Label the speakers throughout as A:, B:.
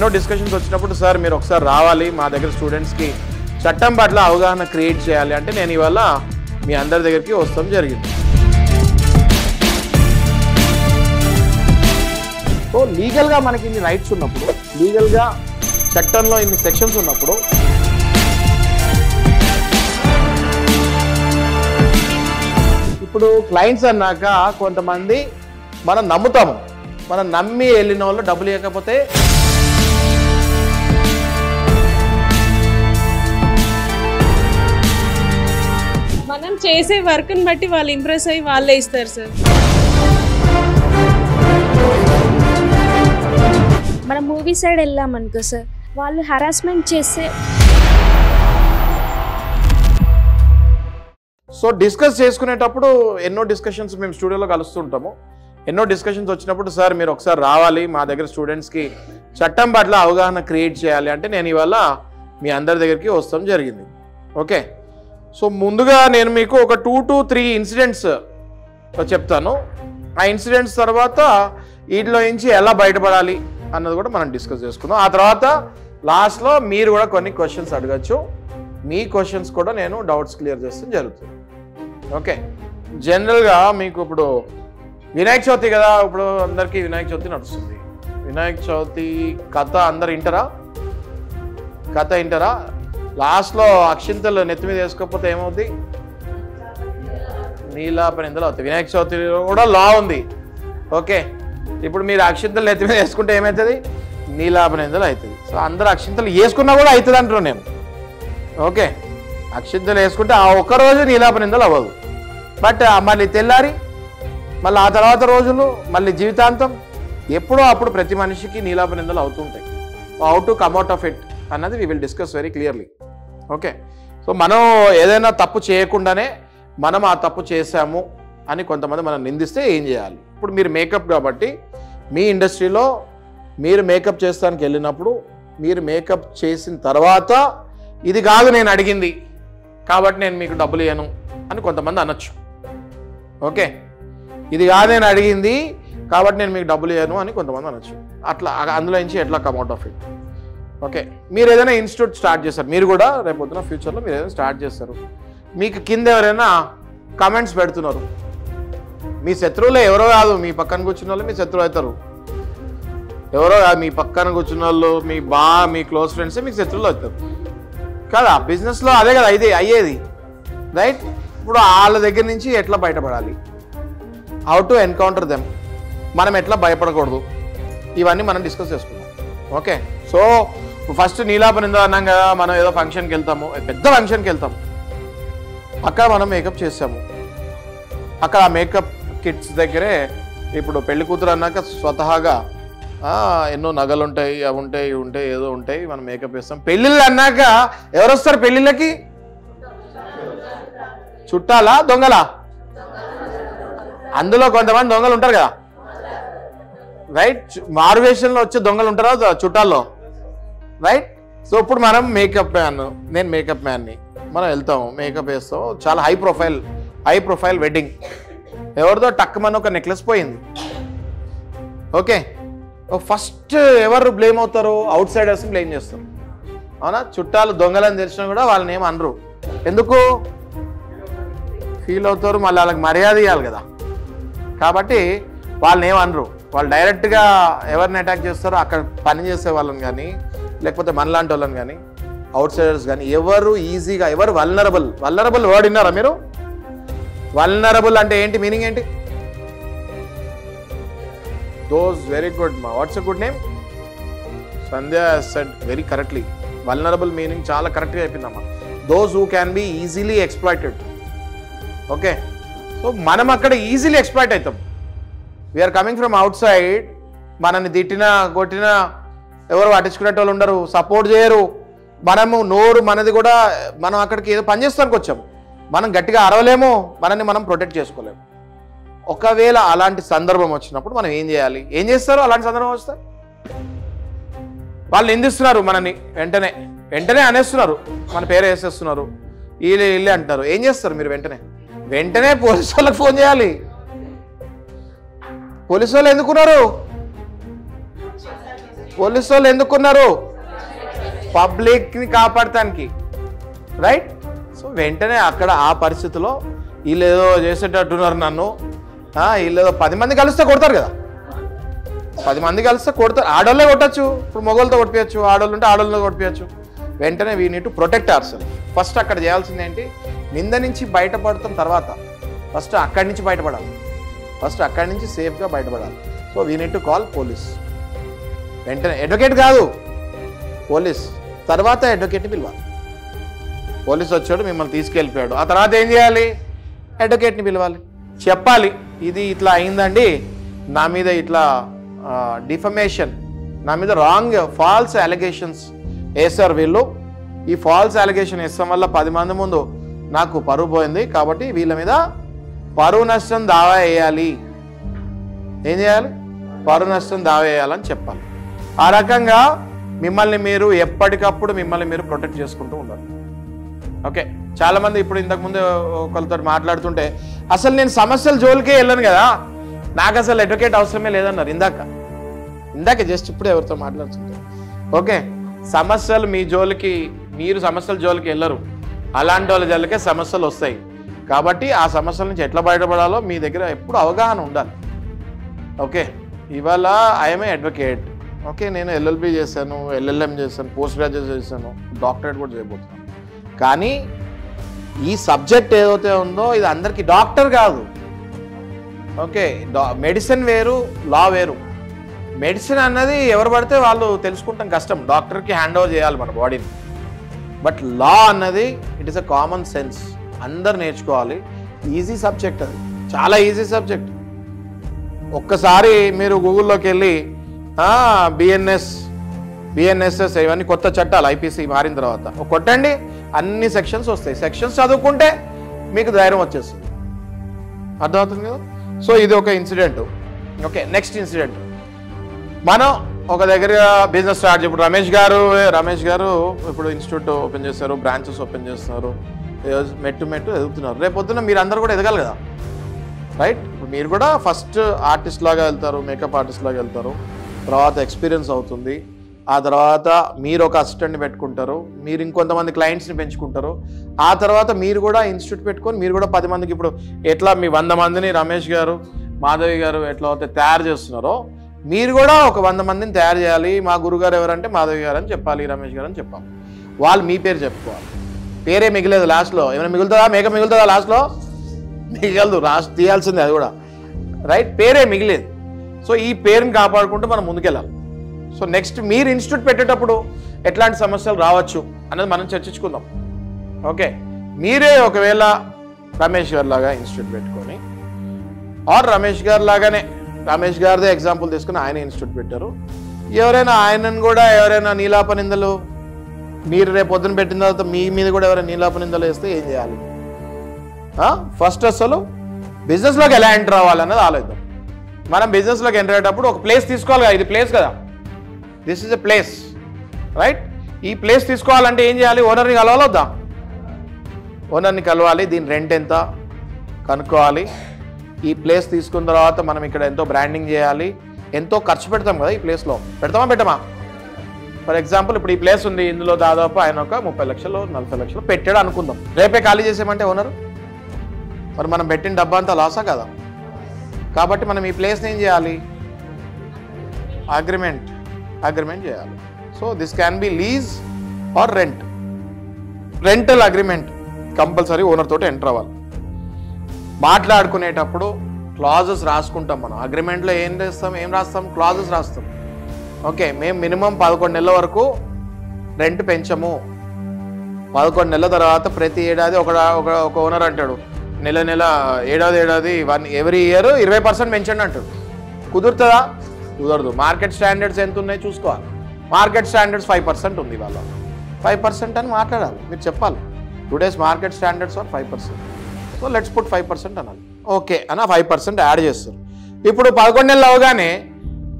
A: ఎన్నో డిస్కషన్స్ వచ్చినప్పుడు సార్ మీరు ఒకసారి రావాలి మా దగ్గర స్టూడెంట్స్కి చట్టం పట్ల అవగాహన క్రియేట్ చేయాలి అంటే నేను ఇవాళ మీ అందరి దగ్గరికి వస్తాం జరిగింది. సో లీగల్గా మనకి ఇన్ని రైట్స్ ఉన్నప్పుడు, లీగల్గా చట్టంలో ఇన్ని సెక్షన్స్ ఉన్నప్పుడు ఇప్పుడు క్లయింట్స్ అన్నాక కొంతమంది మనం నమ్ముతాము, మనం నమ్మి వెళ్ళిన వాళ్ళు డబ్బులు ఇవ్వకపోతే
B: మనం చేసే వర్క్ని బట్టి వాళ్ళు ఇంప్రెస్ అయ్యి వాళ్ళే ఇస్తారు సార్.
C: మనం మూవీ సైడ్ వెళ్ళామనుకో సార్, వాళ్ళు హరాస్మెంట్ చేస్తే
A: సో డిస్కస్ చేసుకునేటప్పుడు ఎన్నో డిస్కషన్స్ మేము స్టూడియోలో కలుస్తుంటాము. ఎన్నో డిస్కషన్స్ వచ్చినప్పుడు సార్ మీరు ఒకసారి రావాలి మా దగ్గర స్టూడెంట్స్కి చట్టం పట్ల అవగాహన క్రియేట్ చేయాలి అంటే నేను ఇవాళ మీ అందరి దగ్గరికి వస్తాం జరిగింది. ఓకే, సో ముందుగా నేను మీకు ఒక 2 to 3 ఇన్సిడెంట్స్ చెప్తాను. ఆ ఇన్సిడెంట్స్ తర్వాత వీటిలో నుంచి ఎలా బయటపడాలి అన్నది కూడా మనం డిస్కస్ చేసుకుందాం. ఆ తర్వాత లాస్ట్లో మీరు కూడా కొన్ని క్వశ్చన్స్ అడగచ్చు. మీ క్వశ్చన్స్ కూడా నేను డౌట్స్ క్లియర్ చేస్తే జరుగుతుంది. ఓకే, జనరల్గా మీకు ఇప్పుడు వినాయక చవితి కదా, ఇప్పుడు అందరికీ వినాయక చవితి నడుస్తుంది. వినాయక చవితి కథ అందరు వింటారా? కథ వింటారా? లాస్ట్లో అక్షింతలు నెత్తి మీద వేసుకోకపోతే ఏమవుతుంది? నీలాపనిందలు అవుతాయి. వినాయక చవితిలో కూడా లా ఉంది. ఓకే, ఇప్పుడు మీరు అక్షింతలు నెత్తి మీద వేసుకుంటే ఏమవుతుంది? నీలాపనిందలు అవుతుంది. సో అందరు అక్షింతలు వేసుకున్నా కూడా అవుతుంది అంటారు నేను. ఓకే, అక్షింతలు వేసుకుంటే ఆ ఒక్కరోజు నీలాపనిందలు అవ్వదు, బట్ మళ్ళీ తెల్లారి మళ్ళీ ఆ తర్వాత రోజులు మళ్ళీ జీవితాంతం ఎప్పుడో అప్పుడు ప్రతి మనిషికి నీలాపనిందలు అవుతుంటాయి. How to come out of it అన్నది we will discuss very clearly. Okay, so మనం ఏదైనా తప్పు చేయకుండానే మనం ఆ తప్పు చేశాము అని కొంతమంది మనం నిందిస్తే ఏం చేయాలి? ఇప్పుడు మీరు మేకప్ కాబట్టి మీ ఇండస్ట్రీలో మీరు మేకప్ చేస్తానికి వెళ్ళినప్పుడు మీరు మేకప్ చేసిన తర్వాత ఇది కాదు నేను అడిగింది కాబట్టి నేను మీకు డబ్బులు ఇవ్వను అని కొంతమంది అనొచ్చు. ఓకే, ఇది కాదు నేను అడిగింది కాబట్టి నేను మీకు డబ్బులు ఇవ్వను అని కొంతమంది అనొచ్చు. అట్లా అందులో నుంచి ఎట్లా కమ్అట్ ఆఫ్ ఇట్? ఓకే, మీరు ఏదైనా ఇన్స్టిట్యూట్ స్టార్ట్ చేస్తారు, మీరు కూడా రేపొద్దున ఫ్యూచర్లో మీరు ఏదైనా స్టార్ట్ చేస్తారు, మీకు కింద ఎవరైనా కామెంట్స్ పెడుతున్నారు, మీ శత్రువులే, ఎవరో కాదు మీ పక్కన కూర్చున్న వాళ్ళు మీ శత్రువు అవుతారు. ఎవరో కాదు మీ పక్కన కూర్చున్న వాళ్ళు మీ క్లోజ్ ఫ్రెండ్సే మీకు శత్రువులు అవుతారు కదా. బిజినెస్లో అదే కదా అయ్యేది, రైట్? ఇప్పుడు వాళ్ళ దగ్గర నుంచి ఎట్లా బయటపడాలి, హౌ టు ఎన్కౌంటర్ దెమ్, మనం ఎట్లా భయపడకూడదు, ఇవన్నీ మనం డిస్కస్ చేసుకుందాం. ఓకే, సో ఫస్ట్ నీలాపనింద అన్నాం కదా, మనం ఏదో ఫంక్షన్కి వెళ్తాము, పెద్ద ఫంక్షన్కి వెళ్తాము, అక్కడ మనం మేకప్ చేసాము, అక్కడ ఆ మేకప్ కిట్స్ దగ్గరే ఇప్పుడు పెళ్లి కూతురు అన్నాక స్వతహాగా ఎన్నో నగలు ఉంటాయి, అవి ఉంటాయి, ఇవి ఉంటాయి, ఏదో ఉంటాయి, మనం మేకప్ వేస్తాం. పెళ్ళిళ్ళు అన్నాక ఎవరు వస్తారు పెళ్ళిళ్ళకి? చుట్టాలా దొంగలా? అందులో కొంతమంది దొంగలు ఉంటారు కదా, రైట్? మారువేషన్లో వచ్చే దొంగలు ఉంటారా చుట్టాల్లో, రైట్? సో ఇప్పుడు మనం మేకప్ మ్యాన్, నేను మేకప్ మ్యాన్ని, మనం వెళ్తాము, మేకప్ వేస్తాం, చాలా హై ప్రొఫైల్ వెడ్డింగ్, ఎవరిదో టక్కుమని ఒక నెక్లెస్ పోయింది. ఓకే, ఫస్ట్ ఎవరు బ్లేమ్ అవుతారు? అవుట్ సైడర్స్ని బ్లేమ్ చేస్తారు, అవునా? చుట్టాలు దొంగలని తెలిసినా కూడా వాళ్ళని ఏం అనరు. ఎందుకు ఫీల్ అవుతారు? మళ్ళీ వాళ్ళకి మర్యాద ఇవ్వాలి కదా, కాబట్టి వాళ్ళని ఏమనరు. వాళ్ళు డైరెక్ట్గా ఎవరిని అటాక్ చేస్తారో అక్కడ పని చేసే వాళ్ళని కానీ, లేకపోతే మనలాంటి వాళ్ళని కానీ, అవుట్ సైడర్స్ కానీ, ఎవరు ఈజీగా, ఎవరు వల్నరబుల్ వర్డ్ విన్నారా మీరు? వల్నరబుల్ అంటే ఏంటి, మీనింగ్ ఏంటి? దోస్ వెరీ గుడ్ మా, what's a good name? Sandhya said very correctly. Vulnerable meaning చాలా కరెక్ట్గా చెప్పిందమ్మా. Those who can be easily exploited. Okay, so మనం అక్కడ ఈజీలీ ఎక్స్ప్లాయిట్ అవుతాం. We are coming from outside, మనల్ని తిట్టినా కొట్టినా ఎవరు పట్టించుకునే వాళ్ళు ఉండరు, సపోర్ట్ చేయరు. మనము నోరు మనది కూడా, మనం అక్కడికి ఏదో పని చేస్తానికి వచ్చాము, మనం గట్టిగా అరవలేము, మనల్ని మనం ప్రొటెక్ట్ చేసుకోలేము. ఒకవేళ అలాంటి సందర్భం వచ్చినప్పుడు మనం ఏం చేయాలి? ఏం చేస్తారు అలాంటి సందర్భం వస్తే? వాళ్ళు నిందిస్తున్నారు మనని, వెంటనే అనేస్తున్నారు, మన పేరు వేసేస్తున్నారు, వీళ్ళే అంటారు. ఏం చేస్తారు మీరు? వెంటనే పోలీసు వాళ్ళకి ఫోన్ చేయాలి. పోలీసు వాళ్ళు ఎందుకున్నారు? పోలీసు వాళ్ళు ఎందుకున్నారు? పబ్లిక్ని కాపాడటానికి, రైట్? సో వెంటనే అక్కడ ఆ పరిస్థితిలో వీళ్ళు ఏదో చేసేటట్టున్నారు నన్ను, వీళ్ళు ఏదో 10 మంది కలిస్తే కొడతారు కదా, 10 మంది కలిస్తే కొడతారు. ఆడోళ్ళే కొట్టచ్చు, ఇప్పుడు మొగోళ్ళతో కొట్టియచ్చు, ఆడోళ్ళు ఉంటే ఆడోళ్ళతో కొట్టియచ్చు. వెంటనే we need to protect our self. First అక్కడ చేయాల్సింది ఏంటి? నింద నుంచి బయటపడతాం తర్వాత ఫస్ట్ అక్కడి నుంచి బయటపడాలి, ఫస్ట్ అక్కడి నుంచి సేఫ్గా బయటపడాలి. So we need to call police. వెంటనే అడ్వకేట్ కాదు, పోలీస్. తర్వాత అడ్వకేట్ని పిలవాలి. పోలీస్ వచ్చాడు, మిమ్మల్ని తీసుకెళ్ళిపోయాడు, ఆ తర్వాత ఏం చేయాలి? అడ్వకేట్ని పిలవాలి, చెప్పాలి ఇది ఇట్లా అయిందండి, నా మీద ఇట్లా డిఫమేషన్, నా మీద రాంగ్ ఫాల్స్ అలిగేషన్స్ వేస్తారు వీళ్ళు, ఈ ఫాల్స్ అలిగేషన్ వేస్తాం వల్ల 10 మంది ముందు నాకు పరువు పోయింది, కాబట్టి వీళ్ళ మీద పరువు నష్టం దావా వేయాలి. ఏం చేయాలి? పరువు నష్టం దావా వేయాలని చెప్పాలి. ఆ రకంగా మిమ్మల్ని మీరు ఎప్పటికప్పుడు మిమ్మల్ని మీరు ప్రొటెక్ట్ చేసుకుంటూ ఉండాలి. ఓకే, చాలామంది ఇప్పుడు ఇంతకుముందు ఒకరితో మాట్లాడుతుంటే అసలు నేను సమస్యల జోలికే వెళ్ళను కదా, నాకు అసలు అడ్వకేట్ అవసరమే లేదన్నారు ఇందాక జస్ట్ ఇప్పుడు ఎవరితో మాట్లాడుతుంటే. ఓకే, సమస్యలు మీ జోలికి, మీరు సమస్యల జోలికి వెళ్ళరు, అలాంటి వాళ్ళ జోలికే సమస్యలు వస్తాయి. కాబట్టి ఆ సమస్యల నుంచి ఎట్లా బయటపడాలో మీ దగ్గర ఎప్పుడు అవగాహన ఉండాలి. ఓకే, ఇవాళ ఐఎమ్ ఏ అడ్వకేట్. ఓకే, నేను LLB చేశాను, LLM చేశాను, పోస్ట్ గ్రాడ్యుయేట్ చేశాను, డాక్టరేట్ కూడా చేయబోతున్నాను. కానీ ఈ సబ్జెక్ట్ ఏదైతే ఉందో ఇది అందరికీ డాక్టర్ కాదు. ఓకే, మెడిసిన్ వేరు, లా వేరు. మెడిసిన్ అన్నది ఎవరు పడితే వాళ్ళు తెలుసుకుంటాం కష్టం, డాక్టర్కి హ్యాండ్ ఓవర్ చేయాలి మన బాడీని. బట్ లా అన్నది it is a common sense, అందరు నేర్చుకోవాలి. ఈజీ సబ్జెక్ట్, అది చాలా ఈజీ సబ్జెక్ట్. ఒక్కసారి మీరు గూగుల్లోకి వెళ్ళి బిఎన్ఎస్ఎస్ ఇవన్నీ కొత్త చట్టాలు IPC మారిన తర్వాత కొట్టండి, అన్ని సెక్షన్స్ వస్తాయి. సెక్షన్స్ చదువుకుంటే మీకు ధైర్యం వచ్చేస్తుంది. అర్థమవుతుంది కదా? సో ఇది ఒక ఇన్సిడెంట్. ఓకే, నెక్స్ట్ ఇన్సిడెంట్, మనం ఒక దగ్గర బిజినెస్ స్టార్ట్. ఇప్పుడు రమేష్ గారు ఇప్పుడు ఇన్స్టిట్యూట్ ఓపెన్ చేస్తారు, బ్రాంచెస్ ఓపెన్ చేస్తున్నారు, మెట్టు ఎదుగుతున్నారు. రేపు పొద్దున్న మీరు అందరూ కూడా ఎదగాలి కదా, రైట్? మీరు కూడా ఫస్ట్ ఆర్టిస్ట్ లాగా వెళ్తారు, మేకప్ ఆర్టిస్ట్ లాగా వెళ్తారు, తర్వాత ఎక్స్పీరియన్స్ అవుతుంది, ఆ తర్వాత మీరు ఒక అసిస్టెంట్ని పెట్టుకుంటారు, మీరు ఇంకొంతమంది క్లయింట్స్ని పెంచుకుంటారు, ఆ తర్వాత మీరు కూడా ఇన్స్టిట్యూట్ పెట్టుకొని మీరు కూడా 10 మందికి, ఇప్పుడు ఎట్లా మీ 100 మందిని రమేష్ గారు, మాధవి గారు ఎట్లా అయితే తయారు చేస్తున్నారో మీరు కూడా ఒక 100 మందిని తయారు చేయాలి. మా గురుగారు ఎవరంటే మాధవి గారు అని చెప్పాలి, రమేష్ గారు అని చెప్పాలి. వాళ్ళు మీ పేరు చెప్పుకోవాలి. పేరే మిగిలేదు లాస్ట్లో. ఏమైనా మిగులుతుందా? మేకప్ మిగులుతుందా లాస్ట్లో? మిగలదు, తీయాల్సిందే అది కూడా, రైట్? పేరే మిగిలేదు. సో ఈ పేరుని కాపాడుకుంటూ మనం ముందుకెళ్ళాలి. సో నెక్స్ట్ మీరు ఇన్స్టిట్యూట్ పెట్టేటప్పుడు ఎట్లాంటి సమస్యలు రావచ్చు అనేది మనం చర్చించుకుందాం. ఓకే, మీరే ఒకవేళ రమేష్ గారు లాగా ఇన్స్టిట్యూట్ పెట్టుకొని, ఆర్ రమేష్ గారు లాగానే రమేష్ గారిదే ఎగ్జాంపుల్ తీసుకుని ఆయన ఇన్స్టిట్యూట్ పెట్టారు, ఆయనను కూడా ఎవరైనా నీలాప నిందలు, మీరు రేపు పొద్దున పెట్టిన తర్వాత మీ మీద కూడా ఎవరైనా నీలాప నిందలు వేస్తే ఏం చేయాలి? ఫస్ట్ అసలు బిజినెస్లోకి ఎలా ఎంటర్ అవ్వాలన్నది ఆలోచిద్దాం. మనం బిజినెస్లోకి ఎంటర్ అయ్యేటప్పుడు ఒక ప్లేస్ తీసుకోవాలి కదా, ఇది ప్లేస్ కదా, this is a place, right? ఈ ప్లేస్ తీసుకోవాలంటే ఏం చేయాలి? ఓనర్ని కలవాలి వద్దా? ఓనర్ని కలవాలి, దీని రెంట్ ఎంత కనుక్కోవాలి. ఈ ప్లేస్ తీసుకున్న తర్వాత మనం ఇక్కడ ఎంతో బ్రాండింగ్ చేయాలి, ఎంతో ఖర్చు పెడతాం కదా ఈ ప్లేస్లో, పెట్టమా? ఫర్ ఎగ్జాంపుల్ ఇప్పుడు ఈ ప్లేస్ ఉంది, ఇందులో దాదాపు ఆయన ఒక 30 లక్షలు 40 లక్షలు పెట్టాడు అనుకుందాం. రేపే ఖాళీ చేసామంటే ఓనర్, మరి మనం పెట్టిన డబ్బా అంతా లాసా కదా? కాబట్టి మనం ఈ ప్లేస్ని ఏం చేయాలి? అగ్రిమెంట్ చేయాలి. So this can be lease or rental agreement compulsory owner తోటి ఎంటర్ అవ్వాలి. మాట్లాడుకునేటప్పుడు క్లాజెస్ రాసుకుంటాం మనం. అగ్రిమెంట్లో ఏం రాస్తాం? క్లాజెస్ రాస్తాం. ఓకే, మేము మినిమం 11 నెలల వరకు రెంట్ పెంచము, 11 నెలల తర్వాత ప్రతి ఏడాది ఒక ఓనర్ అంటాడు నెల ఏడాది ఎవ్రీ ఇయర్ 20% పెంచండి అంటాడు. కుదురుతుందా? కుదరదు. మార్కెట్ స్టాండర్డ్స్ ఎంత ఉన్నాయి చూసుకోవాలి. మార్కెట్ స్టాండర్డ్స్ 5% ఉంది, వాళ్ళ 5% అని మాట్లాడాలి, మీరు చెప్పాలి. Today's market standards are 5%. So let's put 5% అనాలి. ఓకే అన్న 5% యాడ్ చేస్తారు. ఇప్పుడు 11 నెలలు అవగానే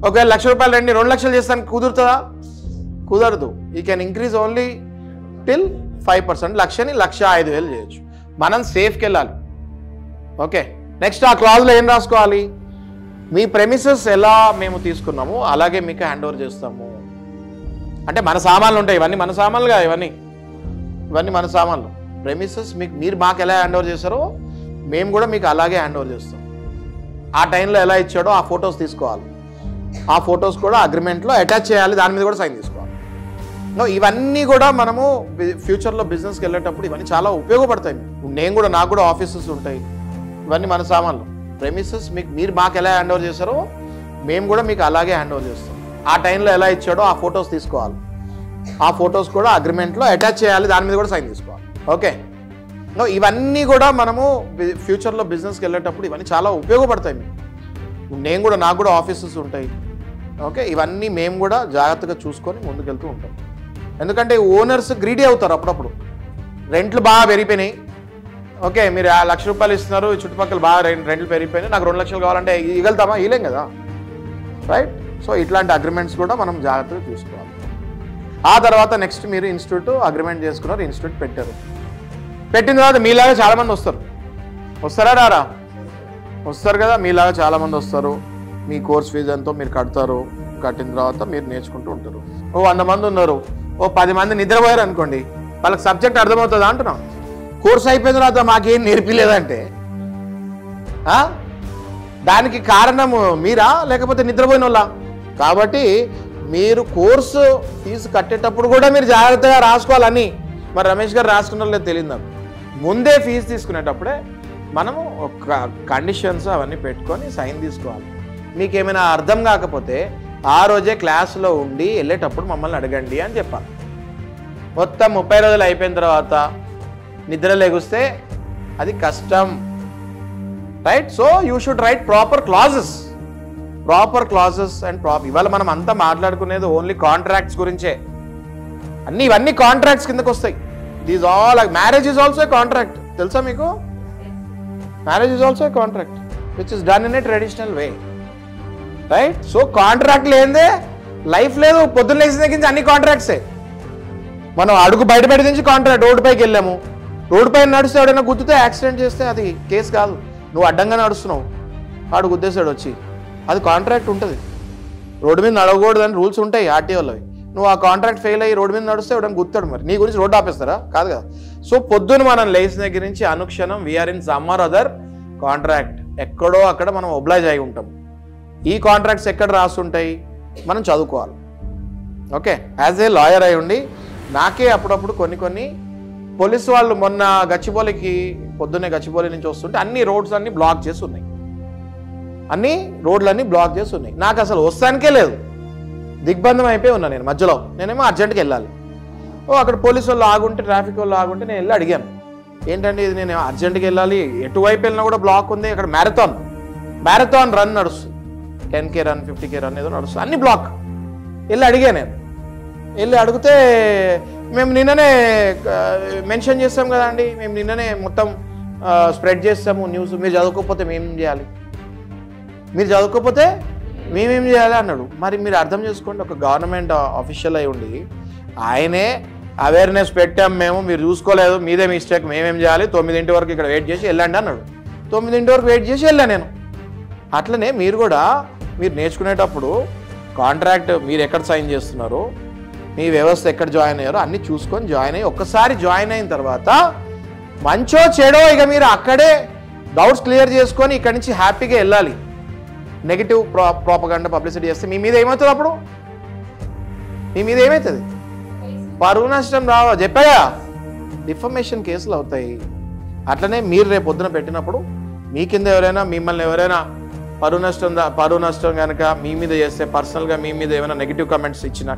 A: ఒకవేళ ₹1,00,000 రండి 2 లక్షలు చేస్తానికి కుదురుతుందా? కుదరదు. You can increase only till 5%. 1,00,000ని 1,05,000 చేయొచ్చు. మనం సేఫ్కి వెళ్ళాలి. ఓకే, నెక్స్ట్ ఆ క్లాజ్లో ఏం రాసుకోవాలి? మీ ప్రెమిసెస్ ఎలా మేము తీసుకున్నాము అలాగే మీకు హ్యాండ్ ఓవర్ చేస్తాము. అంటే మన సామాన్లు ఉంటాయి, ఇవన్నీ మన సామాన్లుగా, ఇవన్నీ మన సామాన్లు. ప్రెమిసెస్ మీరు మాకు ఎలా హ్యాండ్ ఓవర్ చేస్తారో మేము కూడా మీకు అలాగే హ్యాండ్ ఓవర్ చేస్తాం. ఆ టైంలో ఎలా ఇచ్చాడో ఆ ఫొటోస్ తీసుకోవాలి, ఆ ఫొటోస్ కూడా అగ్రిమెంట్లో అటాచ్ చేయాలి, దాని మీద కూడా సైన్ తీసుకోవాలి. ఇవన్నీ కూడా మనము ఫ్యూచర్లో బిజినెస్కి వెళ్ళేటప్పుడు ఇవన్నీ చాలా ఉపయోగపడతాయి. నాకు కూడా ఆఫీసెస్ ఉంటాయి, ఇవన్నీ మన సామాన్లు. ప్రెమిసెస్ మీరు మాకు ఎలా హ్యాండ్ ఓవర్ చేస్తారో మేము కూడా మీకు అలాగే హ్యాండ్ ఓవర్ చేస్తాం. ఆ టైంలో ఎలా ఇచ్చాడో ఆ ఫొటోస్ తీసుకోవాలి, ఆ ఫొటోస్ కూడా అగ్రిమెంట్లో అటాచ్ చేయాలి, దాని మీద కూడా సైన్ తీసుకోవాలి. ఓకే, ఇవన్నీ కూడా మనము ఫ్యూచర్లో బిజినెస్కి వెళ్ళేటప్పుడు ఇవన్నీ చాలా ఉపయోగపడతాయి. నాకు కూడా ఆఫీసెస్ ఉంటాయి. ఓకే, ఇవన్నీ మేము కూడా జాగ్రత్తగా చూసుకొని ముందుకెళ్తూ ఉంటాం. ఎందుకంటే ఓనర్స్ గ్రీడీ అవుతారు అప్పుడప్పుడు. రెంట్లు బాగా పెరిగిపోయినాయి. ఓకే, మీరు 1 లక్ష రూపాయలు ఇస్తున్నారు, చుట్టుపక్కల బాగా రెంట్లు పెరిగిపోయినాయి, నాకు 2 లక్షలు కావాలంటే ఇగలుతామా? ఇలేం కదా, రైట్? సో ఇట్లాంటి అగ్రిమెంట్స్ కూడా మనం జాగ్రత్తగా చూసుకోవాలి. ఆ తర్వాత నెక్స్ట్ మీరు ఇన్స్టిట్యూట్ అగ్రిమెంట్ చేసుకున్నారు, ఇన్స్టిట్యూట్ పెట్టారు. పెట్టిన తర్వాత మీలాగా చాలామంది వస్తారా రారా? వస్తారు కదా, మీలాగా చాలామంది వస్తారు. మీ కోర్స్ ఫీజు ఎంతో మీరు కడతారు. కట్టిన తర్వాత మీరు నేర్చుకుంటూ ఉంటారు. 100 మంది ఉన్నారు, 10 మంది నిద్రపోయారు అనుకోండి, వాళ్ళకి సబ్జెక్ట్ అర్థమవుతుందా అంటున్నాం. కోర్స్ అయిపోయిన తర్వాత మాకేం నేర్పిలేదంటే దానికి కారణము మీరా లేకపోతే నిద్రపోయిన వాళ్ళ? కాబట్టి మీరు కోర్సు ఫీజు కట్టేటప్పుడు కూడా మీరు జాగ్రత్తగా రాసుకోవాలని. మరి రమేష్ గారు రాసుకున్నారో లేదో తెలియదు నాకు. ముందే ఫీజు తీసుకునేటప్పుడే మనము ఒక కండిషన్స్ అవన్నీ పెట్టుకొని సైన్ తీసుకోవాలి. మీకు ఏమైనా అర్థం కాకపోతే ఆ రోజే క్లాసులో ఉండి వెళ్ళేటప్పుడు మమ్మల్ని అడగండి అని చెప్పాలి. మొత్తం 30 రోజులు అయిపోయిన తర్వాత నిద్ర లేగుస్తే అది కష్టం, right? So you should write proper clauses and ఇవాళ మనం అంతా మాట్లాడుకునేది ఓన్లీ కాంట్రాక్ట్స్ గురించే. ఇవన్నీ కాంట్రాక్ట్స్ కిందకు వస్తాయి. These all marriage is also a contract, తెలుసా మీకు? Marriage is also a contract which is done in a traditional way, right? So contract లేదే లైఫ్ లేదు. పొద్దున్న లేచిన దగ్గర నుంచి అన్ని కాంట్రాక్ట్సే. మనం అడుగు బయట నుంచి కాంట్రాక్ట్. రోడ్డు పైకి వెళ్ళాము, రోడ్డు పైన నడిస్తే ఎవడైనా గుద్దితే యాక్సిడెంట్ చేస్తే అది కేసు కాదు. నువ్వు అడ్డంగా నడుస్తున్నావు, వాడు గుద్దేశాడు వచ్చి, అది కాంట్రాక్ట్ ఉంటుంది. రోడ్డు మీద నడవకూడదని రూల్స్ ఉంటాయి ఆర్టీఓలో. నువ్వు ఆ కాంట్రాక్ట్ ఫెయిల్ అయ్యి రోడ్డు మీద నడుస్తే ఎవడైనా గుర్తాడు, మరి నీ గురించి రోడ్డు ఆపేస్తారా? కాదు కదా. సో పొద్దున్న మనం లేచిన దగ్గర నుంచి అనుక్షణం we are in some or other contract. ఎక్కడో అక్కడ మనం ఒబ్లైజ్ అయి ఉంటాం. ఈ కాంట్రాక్ట్స్ ఎక్కడ రాస్తుంటాయి మనం చదువుకోవాలి. ఓకే, యాజ్ ఏ లాయర్ అయి ఉండి నాకే అప్పుడప్పుడు కొన్ని పోలీసు వాళ్ళు మొన్న పొద్దున్నే గచ్చిబౌలి నుంచి వస్తుంటే అన్ని రోడ్స్ అన్ని బ్లాక్ చేసి ఉన్నాయి, అన్ని రోడ్లన్నీ బ్లాక్ చేసి ఉన్నాయి. నాకు అసలు వస్తానికే లేదు, దిగ్బంధం అయిపోయి ఉన్నా నేను మధ్యలో. నేనేమో అర్జెంట్కి వెళ్ళాలి. అక్కడ పోలీసు వాళ్ళు ఆగుంటే, ట్రాఫిక్ వాళ్ళు ఆగుంటే నేను వెళ్ళి అడిగాను, ఏంటంటే ఇది నేను అర్జెంట్కి వెళ్ళాలి, ఎటువైపు వెళ్ళినా కూడా బ్లాక్ ఉంది. అక్కడ మ్యారథాన్ రన్ నడుస్తుంది, 10K రన్ 50K రన్ ఏదో నడుస్తుంది, అన్ని బ్లాక్. వెళ్ళి అడిగా నేను. వెళ్ళి అడిగితే మేము నిన్ననే మెన్షన్ చేస్తాం కదండి, మేము నిన్ననే మొత్తం స్ప్రెడ్ చేస్తాము న్యూస్, మీరు చదువుకోకపోతే మేమేం చేయాలి, మీరు చదువుకోకపోతే మేమేం చేయాలి అన్నాడు. మరి మీరు అర్థం చేసుకోండి, ఒక గవర్నమెంట్ ఆఫీషియల్ అయి ఉండి ఆయనే అవేర్నెస్ పెట్టాం మేము, మీరు చూసుకోలేదు, మీదే మిస్టేక్, మేమేం చేయాలి, 9 వరకు ఇక్కడ వెయిట్ చేసి వెళ్ళండి అన్నాడు. 9 వరకు వెయిట్ చేసి వెళ్ళా నేను. అట్లనే మీరు కూడా మీరు నేర్చుకునేటప్పుడు కాంట్రాక్ట్ మీరు ఎక్కడ సైన్ చేస్తున్నారో, మీ వ్యవస్థ ఎక్కడ జాయిన్ అయ్యారో అన్నీ చూసుకొని జాయిన్ అయ్యి, ఒక్కసారి జాయిన్ అయిన తర్వాత మంచో చెడో ఇక మీరు అక్కడే డౌట్స్ క్లియర్ చేసుకొని ఇక్కడి నుంచి హ్యాపీగా వెళ్ళాలి. నెగిటివ్ ప్రోపగండా పబ్లిసిటీ చేస్తే మీ మీద ఏమవుతుంది? అప్పుడు మీ మీద ఏమవుతుంది? పరువు నష్టం రావా, చెప్పాగా, డిఫమేషన్ కేసులు అవుతాయి. అట్లనే మీరు రేపు పొద్దున పెట్టినప్పుడు మీ కింద మిమ్మల్ని ఎవరైనా పరువు నష్టం కనుక మీ మీద చేస్తే, పర్సనల్గా మీ మీద ఏమైనా నెగిటివ్ కామెంట్స్ ఇచ్చినా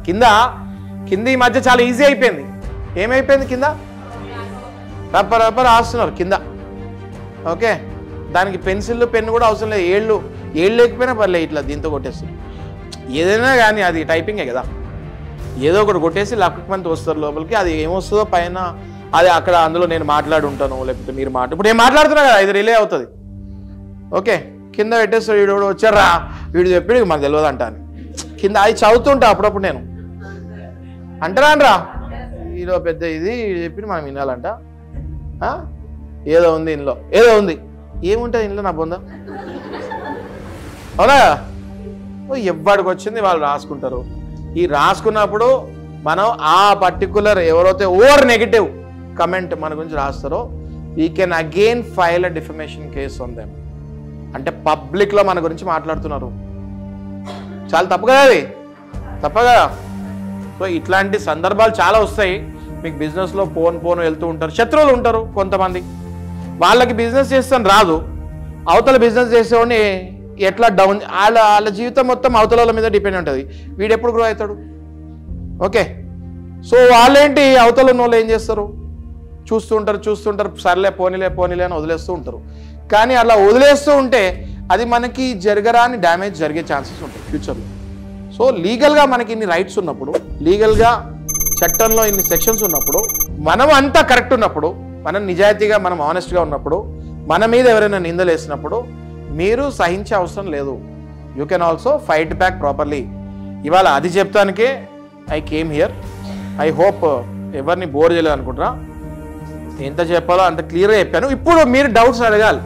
A: కింద ఈ మధ్య చాలా ఈజీ అయిపోయింది. ఏమైపోయింది? కింద రప్ప రాస్తున్నారు కింద. ఓకే, దానికి పెన్సిల్ పెన్ను కూడా అవసరం లేదు, ఏళ్ళు లేకపోయినా పర్లేదు, ఇట్లా దీంతో కొట్టేస్తుంది. ఏదైనా కానీ అది టైపింగే కదా, ఏదో ఒకటి కొట్టేసి లక్కమంది వస్తారు లోపలికి. అది ఏమొస్తుందో పైన అది అక్కడ అందులో నేను మాట్లాడి ఉంటాను, లేకపోతే మీరు ఇప్పుడు నేను మాట్లాడుతున్నా కదా, ఇది రిలే అవుతుంది. ఓకే, కింద పెట్టేస్తాడు, వీడు వచ్చారా, వీడు చెప్పి మాకు తెలియదు అంటాను. కింద అది చదువుతుంటా అప్పుడప్పుడు నేను, అంటారా ఈలో పెద్ద ఇది చెప్పి మనం వినాలంట. ఏదో ఉంది ఇంట్లో, ఏదో ఉంది, ఏముంటుంది ఇంట్లో నా బొంద, అవునా? ఎవ్వడికి వచ్చింది వాళ్ళు రాసుకుంటారు. ఈ రాసుకున్నప్పుడు మనం ఆ పర్టికులర్ ఎవరైతే ఓవర్ నెగిటివ్ కమెంట్ మన గురించి రాస్తారో we can again file a defamation case on them. అంటే పబ్లిక్లో మన గురించి మాట్లాడుతున్నారు, చాలా తప్పు కదా, అది తప్ప కదా. సో ఇట్లాంటి సందర్భాలు చాలా వస్తాయి మీకు. బిజినెస్లో పోను వెళ్తూ ఉంటారు, శత్రువులు ఉంటారు కొంతమంది, వాళ్ళకి బిజినెస్ చేస్తాను రాదు, అవతల బిజినెస్ చేసేవాడిని ఎట్లా డౌన్, వాళ్ళ జీవితం మొత్తం అవతల మీద డిపెండ్ ఉంటుంది, వీడు ఎప్పుడు గ్రో అవుతాడు. ఓకే, సో వాళ్ళేంటి అవతల వాళ్ళు ఏం చేస్తారు, చూస్తుంటారు, సర్లే పోనీలే అని వదిలేస్తూ ఉంటారు. కానీ అలా వదిలేస్తూ ఉంటే అది మనకి జరగరాని డ్యామేజ్ జరిగే ఛాన్సెస్ ఉంటాయి ఫ్యూచర్లో. సో లీగల్గా మనకి ఇన్ని రైట్స్ ఉన్నప్పుడు, లీగల్గా చట్టంలో ఇన్ని సెక్షన్స్ ఉన్నప్పుడు, మనం అంతా కరెక్ట్ ఉన్నప్పుడు, మనం నిజాయితీగా మనం ఆనెస్ట్గా ఉన్నప్పుడు, మన మీద ఎవరైనా నిందలు వేసినప్పుడు మీరు సహించే అవసరం లేదు. You can also fight back properly. ఇవాళ అది చెప్తానికే I came here. I hope ఎవరిని బోర్ చేయలేదు అనుకుంటున్నా. ఎంత చెప్పాలో అంత క్లియర్గా చెప్పాను. ఇప్పుడు మీరు డౌట్స్ అడగాలి.